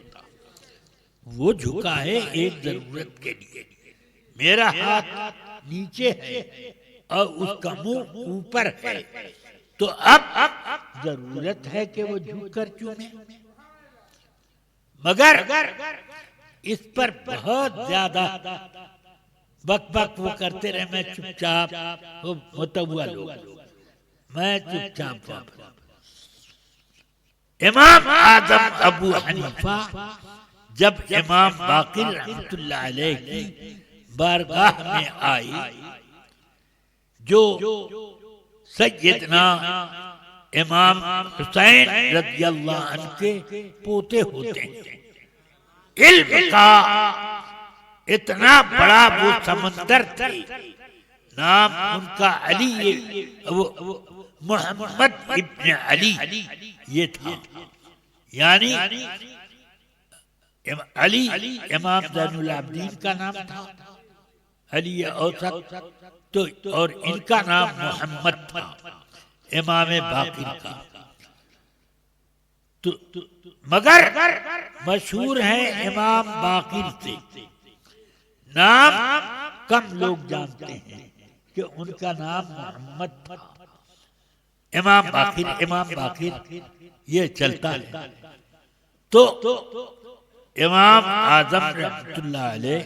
वो झुका है एक जरूरत के लिए। मेरा हाथ नीचे है और उसका मुंह ऊपर है, तो अब जरूरत है कि वो झुककर चूमे। मगर इस पर बहुत ज्यादा बक वो करते रहे। मैं चुपचाप, वो मुतव्वा लोग, मैं चुपचाप। इमाम आजम अबू हनीफा जब इमाम बाकिर रहमतुल्लाह अलैह की बारगाह में आई, जो सैयदना इमाम हुसैन रज़ियल्लाहु अन्हु के पोते होते हैं, इल्म का इतना बड़ा वो समंदर थे। नाम उनका अली, वो मोहम्मद इब्न अली ये था। यानी अली इमाम ज़ैनुल आबिदीन का नाम था, अली औसत, तो और इनका नाम मोहम्मद था, इमाम बाकिर का। तो मगर मशहूर है इमाम बाकिर से, नाम कम लोग जानते हैं कि उनका नाम मोहम्मद था। इमाम बाकिर ये चलता है। तो इमाम आजम रहमतुल्लाह अलैह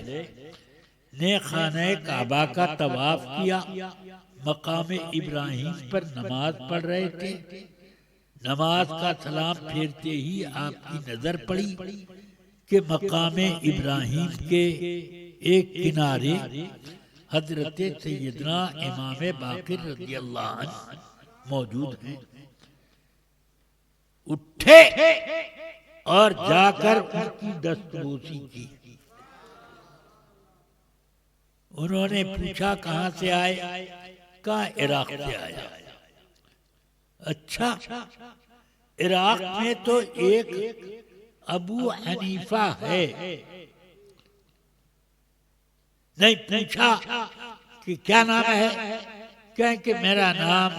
ने खाने काबा का तवाफ किया, मकाम इब्राहिम पर नमाज पढ़ रहे थे। नमाज का सलाम फेरते ही आपकी नजर पड़ी कि मकाम इब्राहिम के एक किनारे हजरत सैयदना इमाम बाकिर रज़ियल्लाहु अन्हु मौजूद हैं। उठे और जाकर उनकी दस्तबोसी की। उन्होंने पूछा कहां से आए? कहा इराक से आया। अच्छा, इराक में तो एक अबू हनीफा है। नहीं पूछा कि क्या नाम है? कहें कि मेरा नाम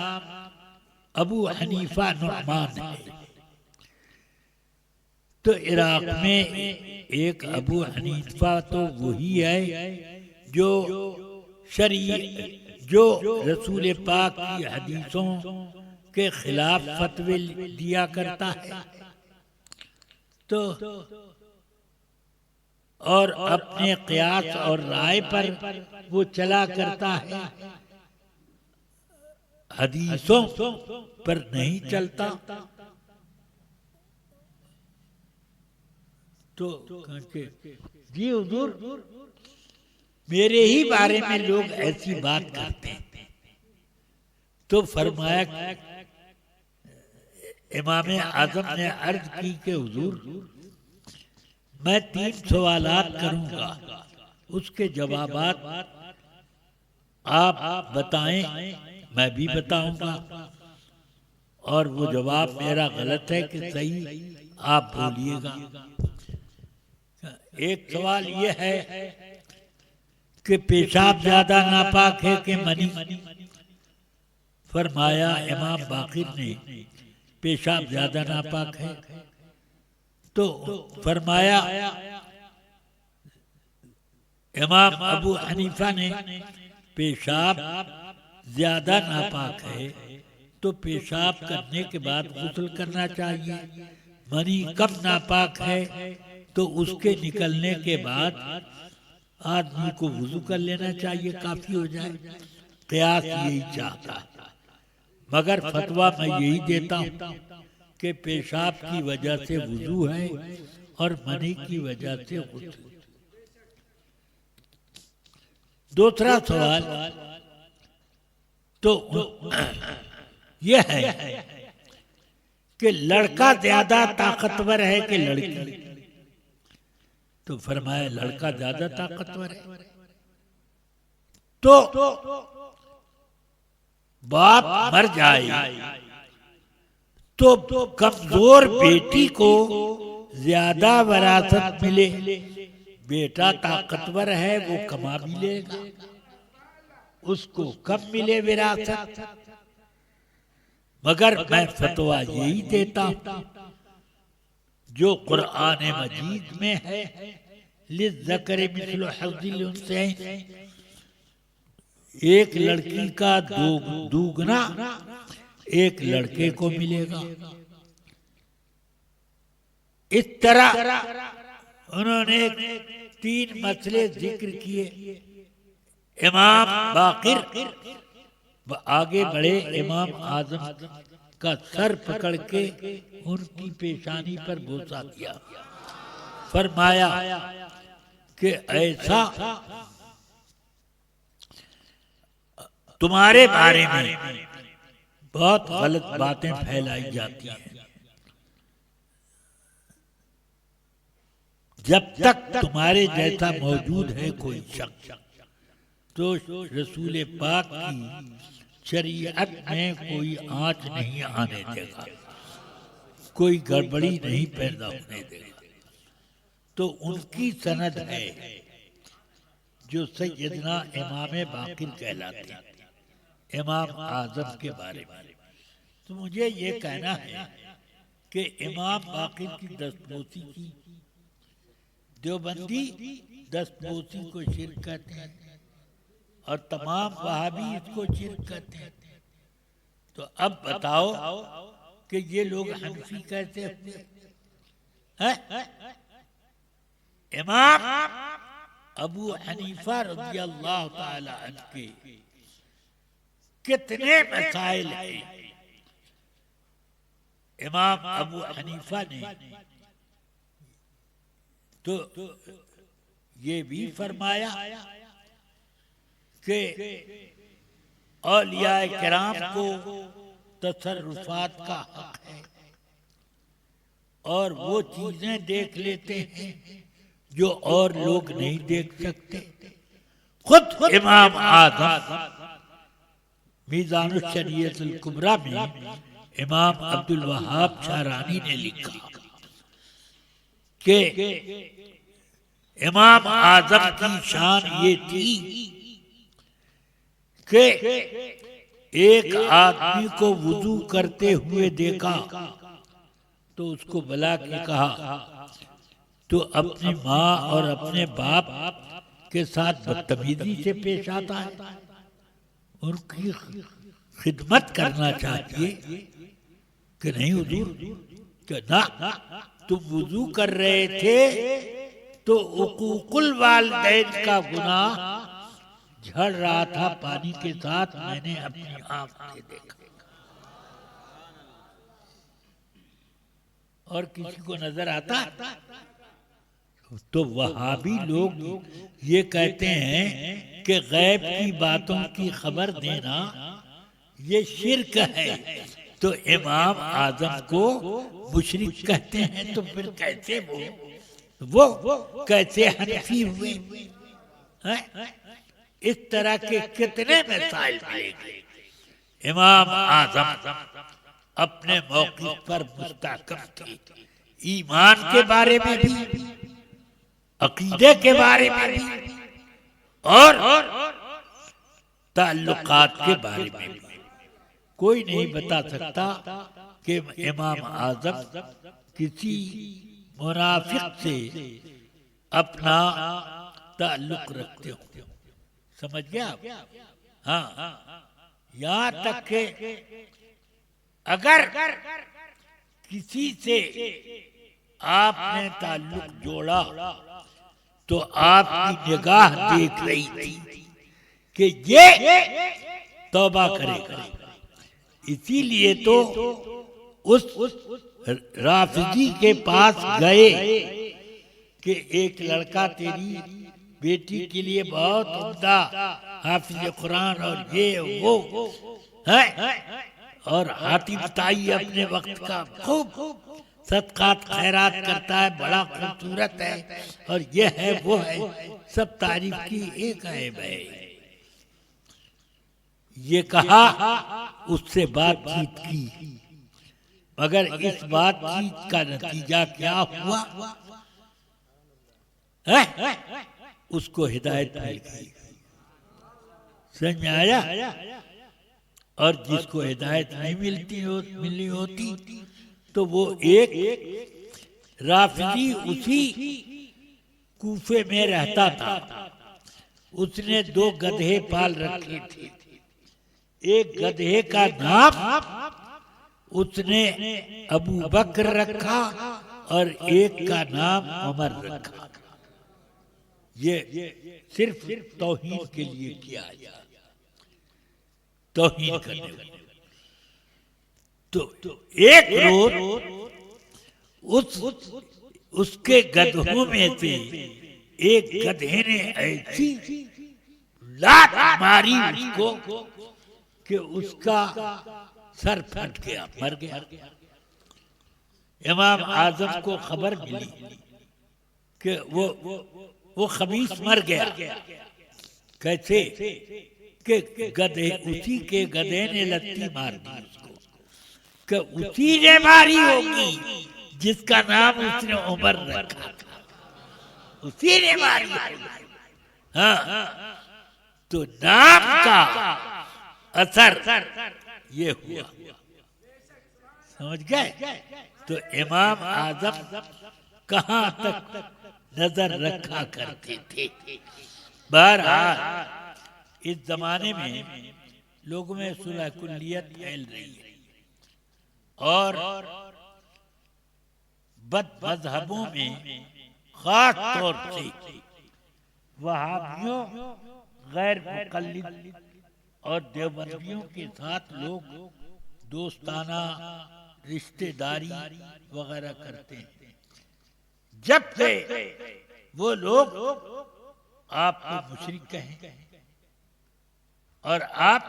अबू हनीफा नुअमान है। तो इराक में एक अबू हनीफा तो वही है जो जो रसूल पाक की हदीसों के खिलाफ फतवे दिया करता है, तो और अपने क़ियास और राय पर वो चला करता है, हदीसों पर नहीं चलता। तो जी हुजूर, मेरे ही बारे में लोग ऐसी बात करते हैं। तो फरमाया, इमाम आज़म ने अर्ज की कि हुजूर, मैं 3 सवालात करूंगा, उसके जवाबात आप बताएं, मैं भी बताऊंगा, और वो जवाब मेरा गलत है कि सही आप बोलिएगा। एक सवाल ये है कि पेशाब ज्यादा नापाक है कि मनी? फरमाया इमाम बाकिर ने, पेशाब ज्यादा नापाक है। तो फरमाया इमाम अबू हनीफा ने, पेशाब ज्यादा नापाक है तो पेशाब करने के बाद गुस्ल करना चाहिए। मनी कब नापाक है? तो उसके निकलने के बाद आदमी को वुजू कर लेना चाहिए, काफी हो जाए। क़ियास यही चाहता है, मगर फतवा मैं यही देता हूँ कि पेशाब की वजह से वुजू है और मनी की वजह से गुस्ल। दूसरा सवाल तो यह है कि लड़का ज्यादा ताकतवर है कि लड़की? तो फरमाया लड़का ज्यादा ताकतवर है। तो बाप मर जाए तो कमजोर बेटी को ज्यादा विरासत मिले, बेटा ताकतवर है वो कमा भी लेगा, उसको कब मिले विरासत? मगर मैं फतवा यही देता हूं जो कुरान मजीद में है, लिज़्ज़करि मिस्लु हज़्ज़िल उन्सयैन, एक लड़की का दुगना एक लड़के को मिलेगा। इस तरह उन्होंने 3 मसले जिक्र किए। इमाम बाकिर आगे बढ़े, इमाम आज़म का सर पकड़ के उनकी पेशानी पर बोसा दिया, फरमाया कि ऐसा तुम्हारे बारे में बहुत गलत बातें फैलाई जाती हैं। जब तक तुम्हारे जैसा मौजूद है कोई शख्स, तो रसूल पाक की शरीयत में कोई आंच नहीं आने देगा, कोई गड़बड़ी नहीं पैदा होने देगा। तो उनकी सनद है जो सैयदना इमाम बाकिर कहलाते हैं, इमाम आज़म के बारे में। तो मुझे ये कहना है कि इमाम बाकिर की दस्तबोसी की, देवबंदी दस्तबोसी को शिर्क कहते हैं और तमाम वहाबी इसको शिर्क कहते हैं। तो अब बताओ कि ये लोग हनफी कहते हैं? इमाम अबू हनीफा रज़ियल्लाहु ताला अन्हु के कितने मसाइल हैं। इमाम अबू हनीफा ने तो ये भी फरमाया कि औलिया किराम को तसर्रुफात का हक है और वो चीजें देख लेते हैं जो और लोग नहीं देख सकते। खुद इमाम आज़म मीज़ानुश शरीयतुल कुबरा में इमाम अब्दुल वहाब शारानी ने लिखा कि इमाम आज़म की शान ये थी कि एक आदमी को वुजू करते हुए देखा तो उसको बुला के कहा तो अपनी माँ और अपने बाप के साथ बदतमीजी से पेश आता है, उनकी खिदमत करना चाहिए कि नहीं हुजूर? कि ना, तुम वुजू कर रहे थे तो उकूकुल वालिदैन का गुनाह झड़ रहा था पानी के साथ, मैंने अपनी आंख से देखा। और किसी को नजर आता? तो वहाबी लोग ये कहते हैं कि गैब की बातों की खबर देना ये शिर्क है, तो इमाम आजम को मुशरिक कहते हैं, तो फिर कैसे वो कैसे हनफी हुए हैं? इस तरह के कितने मसाइल मिलेंगे। इमाम आजम अपने मौक़िफ़ पर मुस्तहकम थे, ईमान के बारे में भी, अकीदे के बारे में भी और ताल्लुकात के बारे में भी। कोई नहीं बता सकता कि इमाम आजम किसी मुनाफिक से अपना ताल्लुक रखते हो। समझ गया? हाँ, यहाँ तक के अगर किसी से आपने ताल्लुक जोड़ा तो आपकी निगाह देख रही थी कि ये तौबा करेगा, इसीलिए तो उस राफिजी के पास गए कि एक लड़का तेरी बेटी के लिए बहुत उम्दा हाफिज कुरान और ये वो है, और हाथी बताई अपने वक्त का खूब सदकात खैरात करता है, बड़ा खूबसूरत है, और ये है वो है, सब तारीफ की, एक ऐब है। ये कहा, उससे बातचीत की, मगर इस बातचीत का नतीजा क्या हुआ है? उसको हिदायत मिल गई। समझ में आया? और जिसको हिदायत नहीं मिली होती तो वो एक राफिजी उसी कूफे में रहता था, उसने 2 गधे पाल रखे थे। एक गधे का नाम उसने अबू बकर रखा और एक का नाम उमर रखा। ये सिर्फ तौहीन के लिए किया गया, तौहीन करने। तो एक रोज उसके गधों में से एक गधे ने ऐसी लात मारी उसको कि उसका सर फट गया, मर गया। इमाम आजम को खबर मिली कि वो खबीस मर गया। कैसे? कि गधे, उसी के गधे ने लत्ती मार दी उसको, कि उसी ने मारी होगी जिसका नाम उसने उमर रखा था, उसी ने मारी। हाँ, तो नाम का असर ये हुआ। समझ गए? तो इमाम आजम कहाँ तक नजर रखा करते थे। बहरहाल इस जमाने में लोगों में सुलह कुल्लियत फैल रही है और बद मजहबों में खास तौर से वहाबियों, गैर मुकल्लिद और देवबंदियों के साथ लोग दोस्ताना रिश्तेदारी वगैरह करते हैं। जब से वो लोग आपको मुशरिक कहें और आप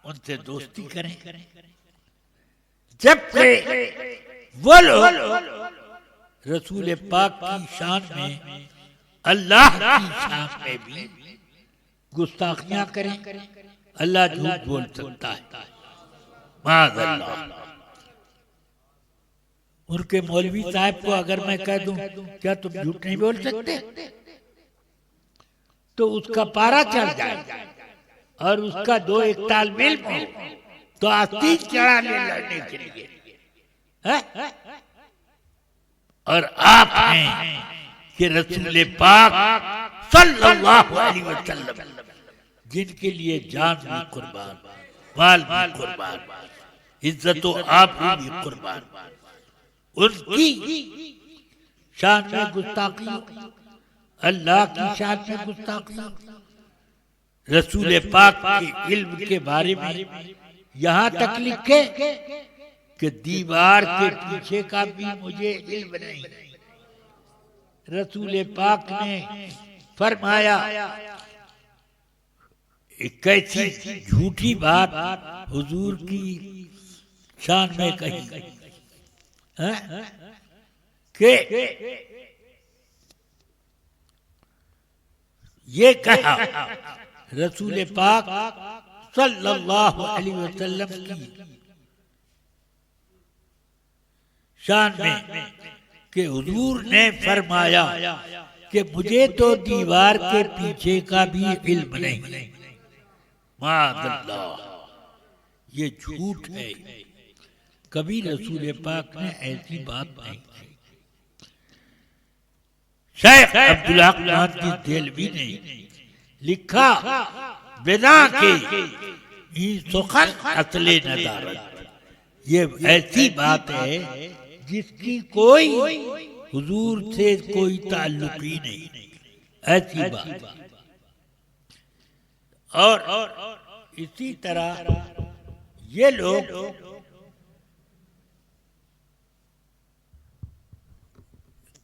उनसे दोस्ती करें, जब से वो लोग रसूल पाक की शान में, अल्लाह की शान में भी गुस्ताखियां करें, अल्लाह झूठ बोल सकता है, माज़अल्लाह। उनके मौलवी साहब को अगर मैं कह दूं क्या तुम झूठ नहीं बोल सकते, तो उसका पारा चढ़ जाए। और उसका दो एक तालमेल हो तो आस्तीन चढ़ा ले लड़ने के लिए है? और आप हैं कि रसूल पाक सल्लल्लाहु अलैहि वसल्लम जिनके लिए जान भी कुर्बान, माल भी कुर्बान, इज्जत व आबरू भी कुर्बान, उनकी शान में गुस्ताखी, अल्लाह की शान में गुस्ताखी, रसूल पाक के इल्म के बारे में यहाँ तक लिखे कि दीवार के पीछे का भी मुझे इल्म नहीं। रसूल पाक ने फरमाया, कैसी झूठी बात हुजूर की शान में कही कि ये कहा रसूल पाक सल्लल्लाहु अलैहि वसल्लम की शान में कि हुजूर ने फरमाया कि मुझे तो दीवार के पीछे का भी इल्म नहीं। माअल्लाह, ये झूठ है। कभी रसूल पाक ने ऐसी बात नहीं की। शेख अब्दुल हक महदी देलवी ने लिखा, बिना के ही सुखन असले नदारत, ये ऐसी बात है जिसकी कोई हुजूर से कोई ताल्लुक ही नहीं, ऐसी बात। और इसी तरह ये लोग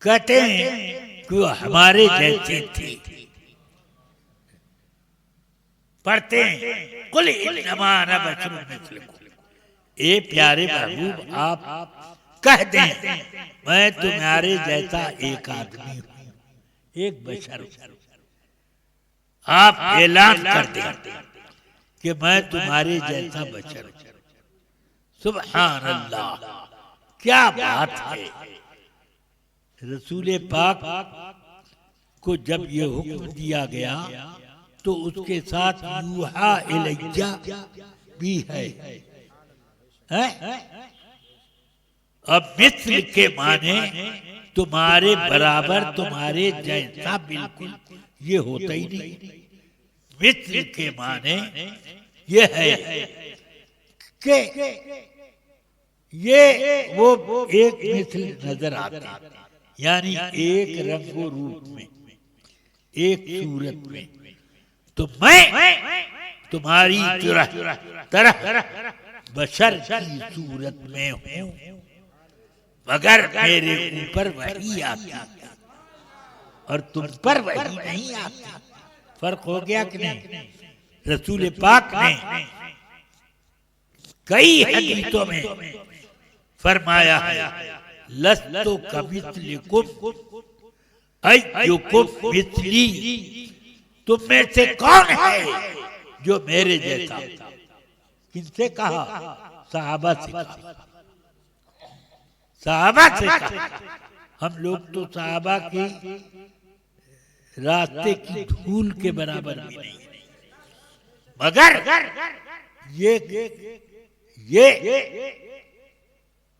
कहते हैं कि हमारे जैसे थे, पढ़ते हैं कुल इन्नमा अना बशरुम मिस्लुकुम। ए प्यारे महबूब, आप कह दें मैं तुम्हारे जैसा एक आदमी हूं, एक बशर। आप ऐलान कर दें कि मैं तुम्हारे जैसा बशर हूं। सुभान अल्लाह, क्या बात है। रसूल पाक को जब ये हुक्म दिया गया तो उसके साथ यूहा इलैया भी है? अब मिस्ल के माने तुम्हारे बराबर, तुम्हारे जैसा, बिल्कुल ये होता ही नहीं। मिस्ल के माने ये है कि ये वो एक मिस्ल नजर आता है, यानी एक रंगो रूप में, एक सूरत में। तो मैं तुम्हारी तरह बशर की सूरत में हूं, मगर मेरे ऊपर वही आती और तुम पर वही नहीं आती। फर्क हो गया कि नहीं? रसूल पाक ने कई हदीसों में फरमाया है, लस्तु कमिस्लिकुम अय्युकुम मिस्ली, तुम में से कौन है जो मेरे जैसा? किनसे कहा? सहाबा से कहा। सहाबा से कहा। हम लोग तो सहाबा के रास्ते की धूल के बराबर भी नहीं, मगर ये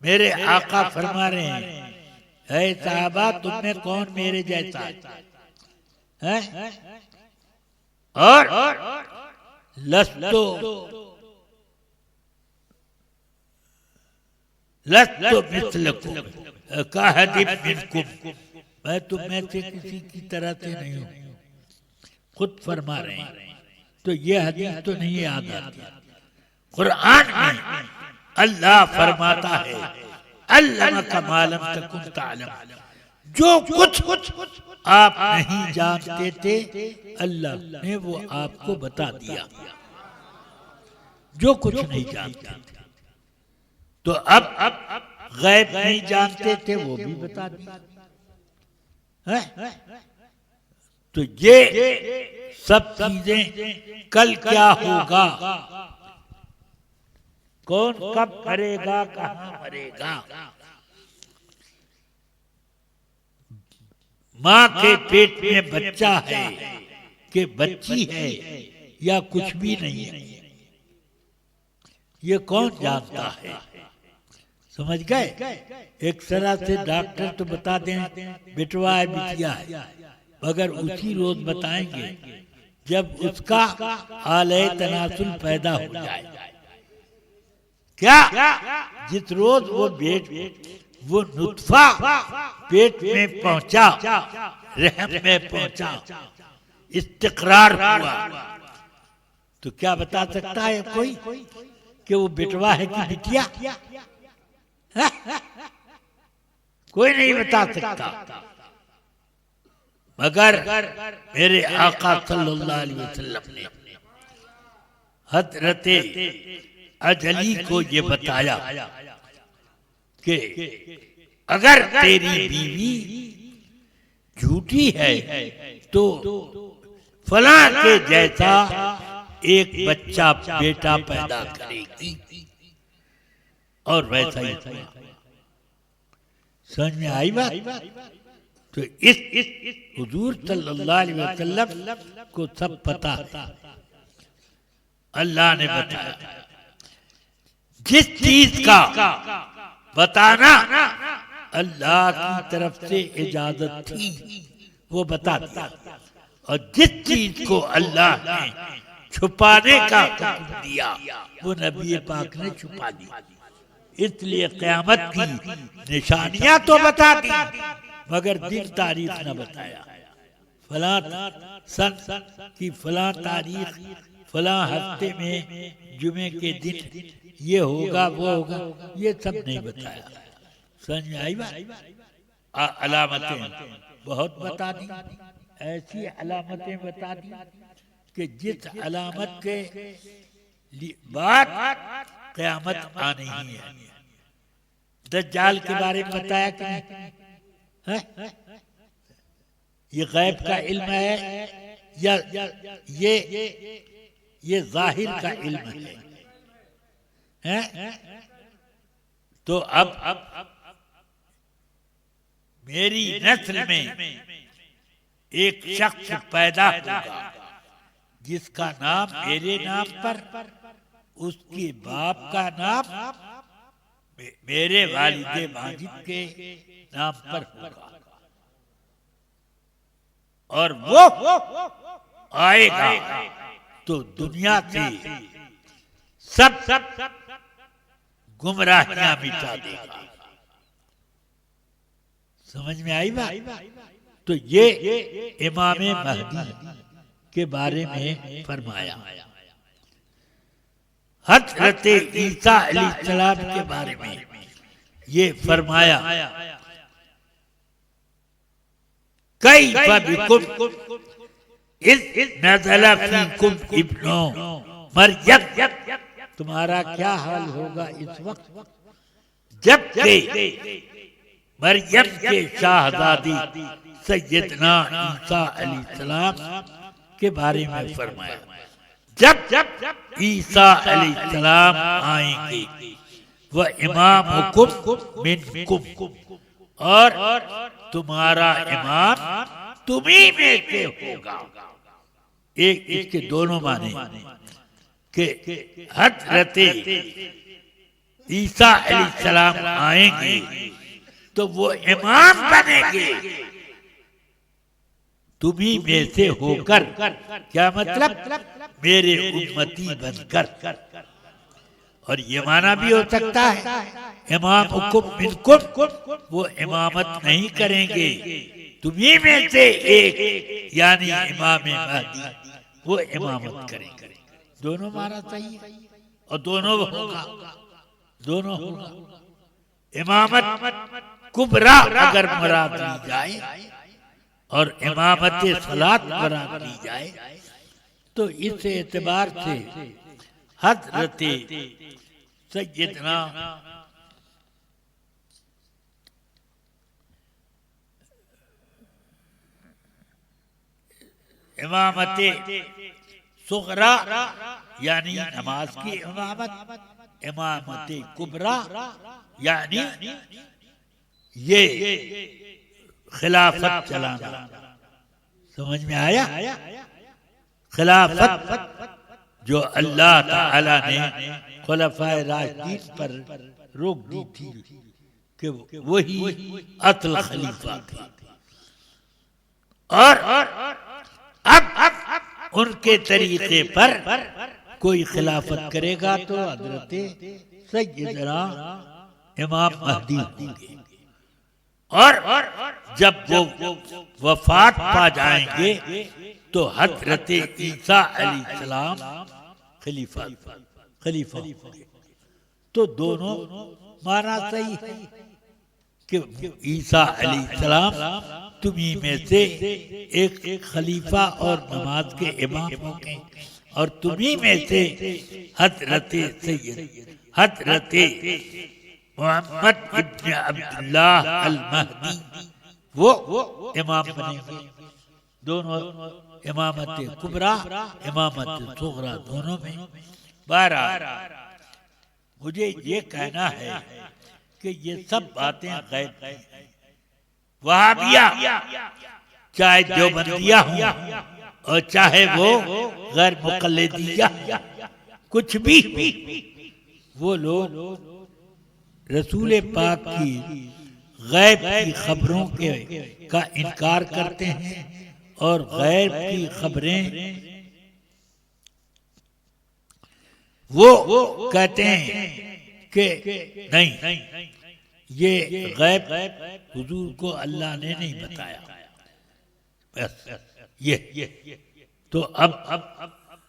मेरे आका फरमा रहे हैं, ऐ सहाबा तुम में कौन मेरे जैसा है? और लस्तो मिस्लकुम कहदिब मिनकुम, मैं तुम में से किसी की तरह से नहीं हूं, खुद फरमा रहे हैं। तो ये हदीस तो नहीं याद आती। कुरान में अल्लाह फरमाता है, अल्लमका मा लम तकुन तअलम, जो कुछ आप नहीं जानते थे अल्लाह ने वो आपको बता दिया। जो कुछ नहीं जानते थे, तो अब गैब नहीं जानते थे वो भी बता दिया। तो ये सब चीजें कल क्या होगा, कौन कब मरेगा, कहां मरेगा, माँ के पेट में बच्चा है कि बच्ची है, या कुछ भी नहीं है, ये कौन जानता है? समझ गए? एक तरह से डॉक्टर तो बता दें बिटवा है बिटिया है, मगर उसी रोज बताएंगे जब उसका आलय तनासुल पैदा हो जाए। क्या जिस रोज वो नुत्फा पेट में पहुंचा, रहम में पहुंचा, इस्तिकरार हुआ, तो क्या बता सकता है कोई कि वो बिटवा है कि बिटिया? कोई नहीं बता सकता। मगर मेरे आका सल्लल्लाहु अलैहि वसल्लम ने हजरत अजली को ये बताया कि अगर तेरी बीवी झूठी है तो फला के जैसा एक बच्चा बेटा पैदा करेगी, और वैसा ही हुआ। समझ में आई बात? तो इस हुजूर सल्लल्लाहु अलैहि वसल्लम को सब पता है, अल्लाह ने बताया। जिस चीज का बताना अल्लाह की तरफ से इजाजत थी वो बता दिया, और जिस चीज को अल्लाह ने छुपाने का हुक्म दिया वो नबी पाक ने छुपा दी। इसलिए क़यामत की निशानियां तो बता दी मगर दिन तारीख न बताया। फला सन की फला तारीख फला हफ्ते में जुमे के दिन ये होगा वो होगा, ये सब नहीं बताया। समझ में आई बात? अलामतें बहुत बता दी, ऐसी अलामतें बता दी कि जिस अलामत के बाद क़यामत आनी ही है। दज्जाल के बारे में बताया कि है? ये गैब का इल्म है या ये जाहिर का इल्म है? तो अब मेरी नस्ल में एक शख्स पैदा होगा जिसका नाम मेरे नाम पर, उसके बाप का नाम मेरे वालिदे माजिद के नाम पर होगा, और वो आएगा तो दुनिया से सब गुमराहियां मिटा देगा। समझ में आई बात? तो ये इमाम महदी के बारे में फरमाया। हज़रत ईसा अलैहिस्सलाम के बारे में ये फरमाया, कई बिकुम इस नज़ला फीकुम इब्नो मरियम, तुम्हारा क्या हाल होगा इस वक्त जब के मरियम के शाहजादी सैयदना ईसा अलैहिस्सलाम के बारे में फरमाया। जब ईसा अलैहिस्सलाम आएंगे वह इमाम हुकुम मिनकुम, और तुम्हारा इमाम तुम्ही में से होगा। एक इसके दोनों माने कि हज़रत ईसा अलैहिस्सलाम आएंगे तो वो इमाम बनेंगे तुम्ही में से होकर। क्या मतलब? मेरे उम्मती बनकर। और ये माना भी हो सकता है इमाम हुकुम मिनकुम, वो इमामत नहीं करेंगे, तुम्ही में से एक यानी इमाम महदी वो इमामत करेंगे। दोनों माना सही है, और दोनों होगा, दोनों होगा। इमामत कुबरा अगर मुराद ली जाए और इमामत सलात मुराद ली जाए तो इस एतबार से हज़रत सैयदना इमामत सुगरा यानी नमाज की इमामत, इमामत कुबरा यानी ये खिलाफत चलाना। समझ में आया? खिलाफत जो अल्लाह ताला ने खुलफाए राशिदीन पर रोक दी थी कि वही असल खलीफा थे। और अब उनके तरीके पर कोई खिलाफत करेगा तो हजरत सैयदना इमाम महदी होंगे। और जब वो वफात पा जाएंगे तो हजरत ईसा अलैहिस्सलाम खलीफा होंगे। तो दोनों माना सही है कि ईसा अलैहिस्सलाम तुम्ही में से एक खलीफा और नमाज के इमाम होंगे और तुम्ही में से हजरत मोहम्मद इब्न अब्दुल्लाह अल महदी वो इमाम बनेंगे। दोनों इमामत कुबरा इमामत सुगरा दोनों में। बहरहाल मुझे ये कहना है कि ये सब बातें गैब हैं। वहाबिया चाहे देवबंदिया हों और चाहे वो गैर मुक़ल्लिदिया, कुछ भी वो लोग रसूल पाक की गैब की खबरों का इनकार करते हैं और गैब की खबरें वो कहते हैं कि नहीं, ये गैब हुजूर को अल्लाह ने नहीं बताया। बस ये तो अब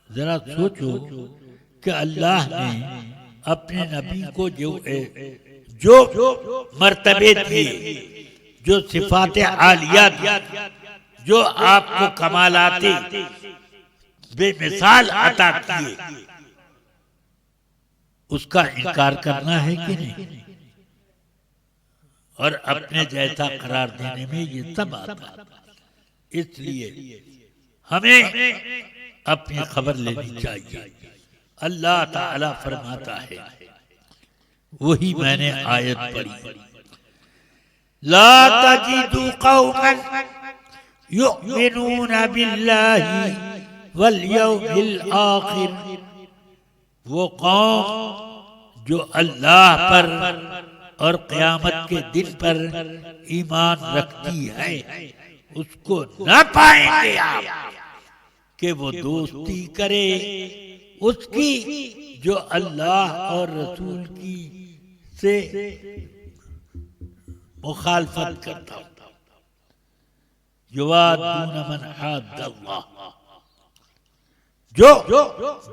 जरा सोचो कि अल्लाह ने अपने नबी को जो मर्तबे दिए, जो सिफात आलिया दिया, जो आपको कमालाते बेमिसाल अता किए, उसका इनकार करना है कि नहीं? और अपने जैसा करार देने में ये सब आता। इसलिए हमें अपनी खबर लेनी चाहिए। अल्लाह ताला फरमाता है, वही मैंने आयत पढ़ी, ला तजिदु कौमन युमिनून बिल्लाहि वल यौमिल आखिर, वो कौम जो अल्लाह पर और क़यामत के दिन पर ईमान रखती है, उसको न पाएंगे आप कि वो दोस्ती करे उसकी जो अल्लाह और रसूल की से मुखालफत करता हो। युवादून मन हाद्दल्लाह, जो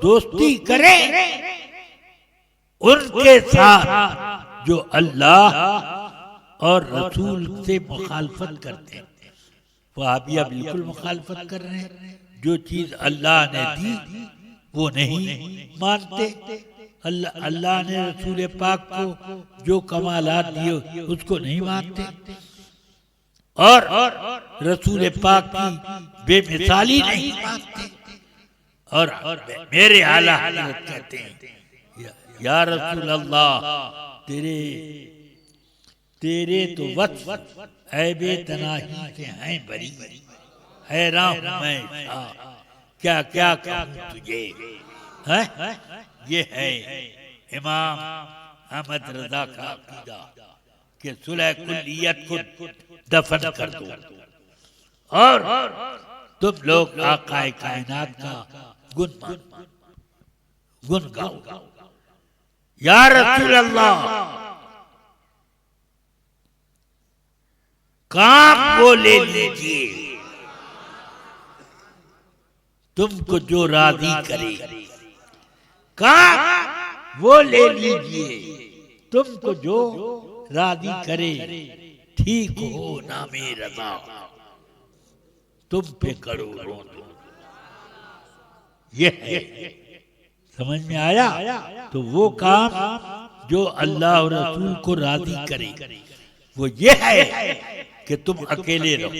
दोस्ती करे उनके साथ जो अल्लाह और रसूल से मुखालफत करते हैं। वहाबिया बिल्कुल मुखालफत कर रहे हैं। जो चीज अल्लाह ने दी वो नहीं मानते। अल्लाह ने रसूल पाक को जो कमालात दिए उसको नहीं मानते और रसूल पाक की बेमिसाली नहीं मानते। और मेरे आला हज़रत कहते हैं, या रसूल अल्लाह, तेरे तो वक्त ऐबे तनाही से हैं बरी, हैरान हूं मैं क्या क्या कहूं तुझे। है ये है इमाम अहमद रजा का अकीदा कि सुलह कुल्लियत को दफन कर दो और तुम लोग आकाए कायनात का गुन गाओ। या रसूल अल्लाह, काम वो ले लीजिए तुमको जो राजी करे, काम वो ले लीजिए तुमको जो राजी करे। ठीक हो नामे रजा, तुम पे करोड़ों। ये है, समझ में आया? तो वो काम जो अल्लाह और रसूल को राजी करे वो ये है कि तुम अकेले रहो,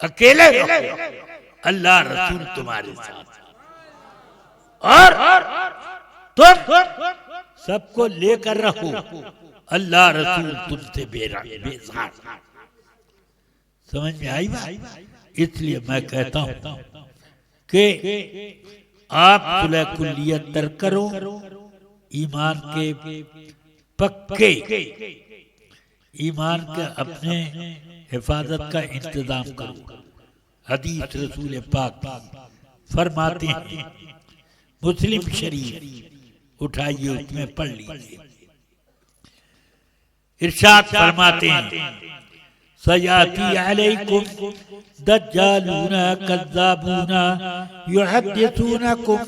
अकेले रहो, अल्लाह रसूल तुम्हारे साथ, और तुम सबको लेकर रहो, अल्लाह रसूल तुमसे बेजार। समझ में आई बात? इसलिए मैं कहता हूं कि आप सुलह कुल्लियत तर्क करो, ईमान के पक्के ईमान के अपने हिफाजत का इंतजाम करो। हदीस रसूल पाक फरमाते हैं, मुस्लिम शरीफ उठाइए, उसमें पढ़ लीजिए। इरशाद फरमाते हैं, सयाती अलैकुम दज्जालूना कज़्ज़ाबूना युहद्दिसूनकुम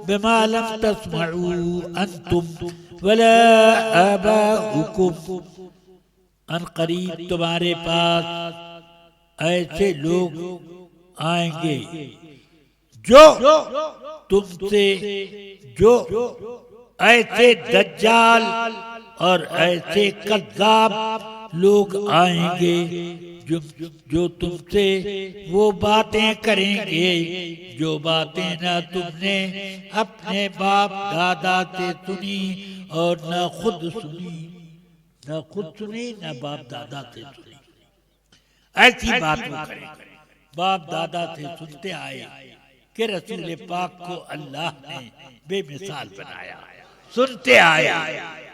बिमा लम तस्मऊ अंतुम वला आबाउकुम। अनकरीब तुम्हारे पास ऐसे लोग आएंगे जो तुमसे, जो ऐसे दज्जाल और ऐसे कज़्ज़ाब लोग आएंगे जो तुमसे वो बातें करेंगे जो बातें ना तुमने अपने बाप दादा से सुनी और ना खुद सुनी, ना बाप दादा से सुनी। ऐसी बात वो करेंगे। बाप दादा से सुनते आए कि रसूल पाक को अल्लाह ने बेमिसाल बनाया। सुनते आए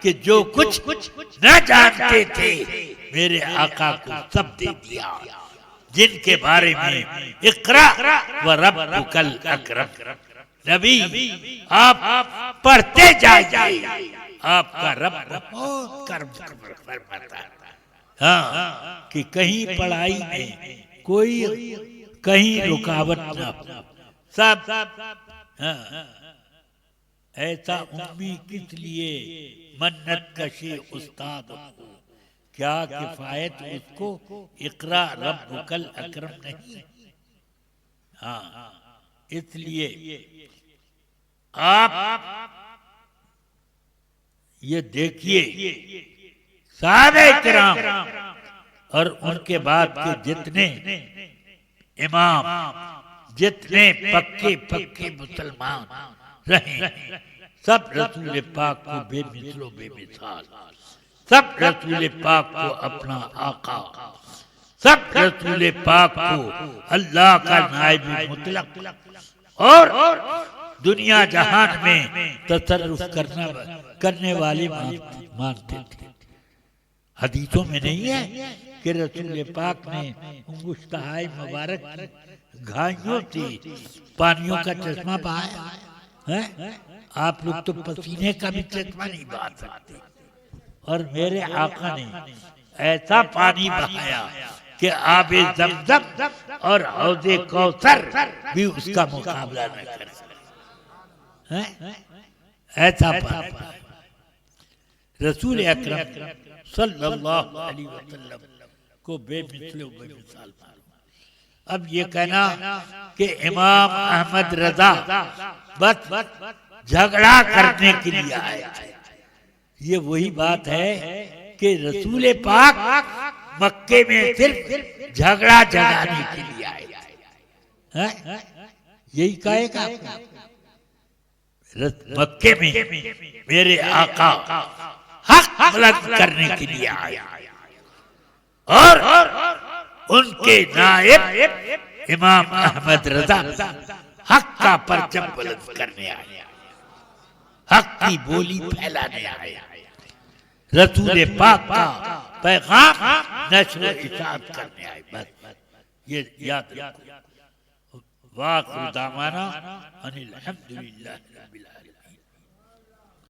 कि जो कुछ न जानते थे मेरे आका को सब दे दिया, जिनके बारे में इक़रा व रब्बुकल अकरम। नबी आप पढ़ते जाइए, आपका रब बहुत कर्म फरमाता है। हाँ, कि कहीं पढ़ाई में कोई कहीं रुकावट न हो। सब ऐसा उम्मी किस लिए मन्नत कशी उस्ताद हो, क्या किफायत उसको इक़रा रब्बुकल अकरम नहीं। हाँ, इसलिए आप ये देखिए, साहबे किराम और उनके बाद के जितने इमाम, जितने पक्के मुसलमान रहे, सब रसूल पाक को बेमिसलो बेमिसाल, सब रसूल पाक को अपना आका, सब रसूल पाक को अल्लाह का नाइब मुतलक और दुनिया जहान में तसर्रुफ करने वाले मानते थे। हदीसों में नहीं है कि रसूल पाक ने मुश्तहाए मुबारक घाइयों से पानियों का चश्मा बहाया है। आप लोग तो पसीने का भी चश्मा नहीं बहा सकते, और मेरे आका ने ऐसा पानी बहाया कि आबे ज़मज़म और हौज़े कौसर भी उसका मुकाबला न कर सके। ऐसा पानी रसूल अकरम सल्लल्लाहु अलैहि वसल्लम को बेमिसलो बेमिसाल। अब ये कहना कि इमाम अहमद रजा बस झगड़ा करने के लिए आए थे, ये वही बात है कि रसूल पाक मक्के में सिर्फ झगड़ा जगाने के लिए आए थे। यही कहेगा मक्के में मेरे आका हक बुलंद करने के लिए आए, और उनके नायब इमाम अहमद रजा हक का परचम बुलंद करने आए, हक की बोली फैलाने आए, रसूल पाक का पैगाम नश्र इशाअत करने आए। बस ये याद रखो। वाक़िअ दावाना अनिल हम्दुलिल्लाहि रब्बिल आलमीन।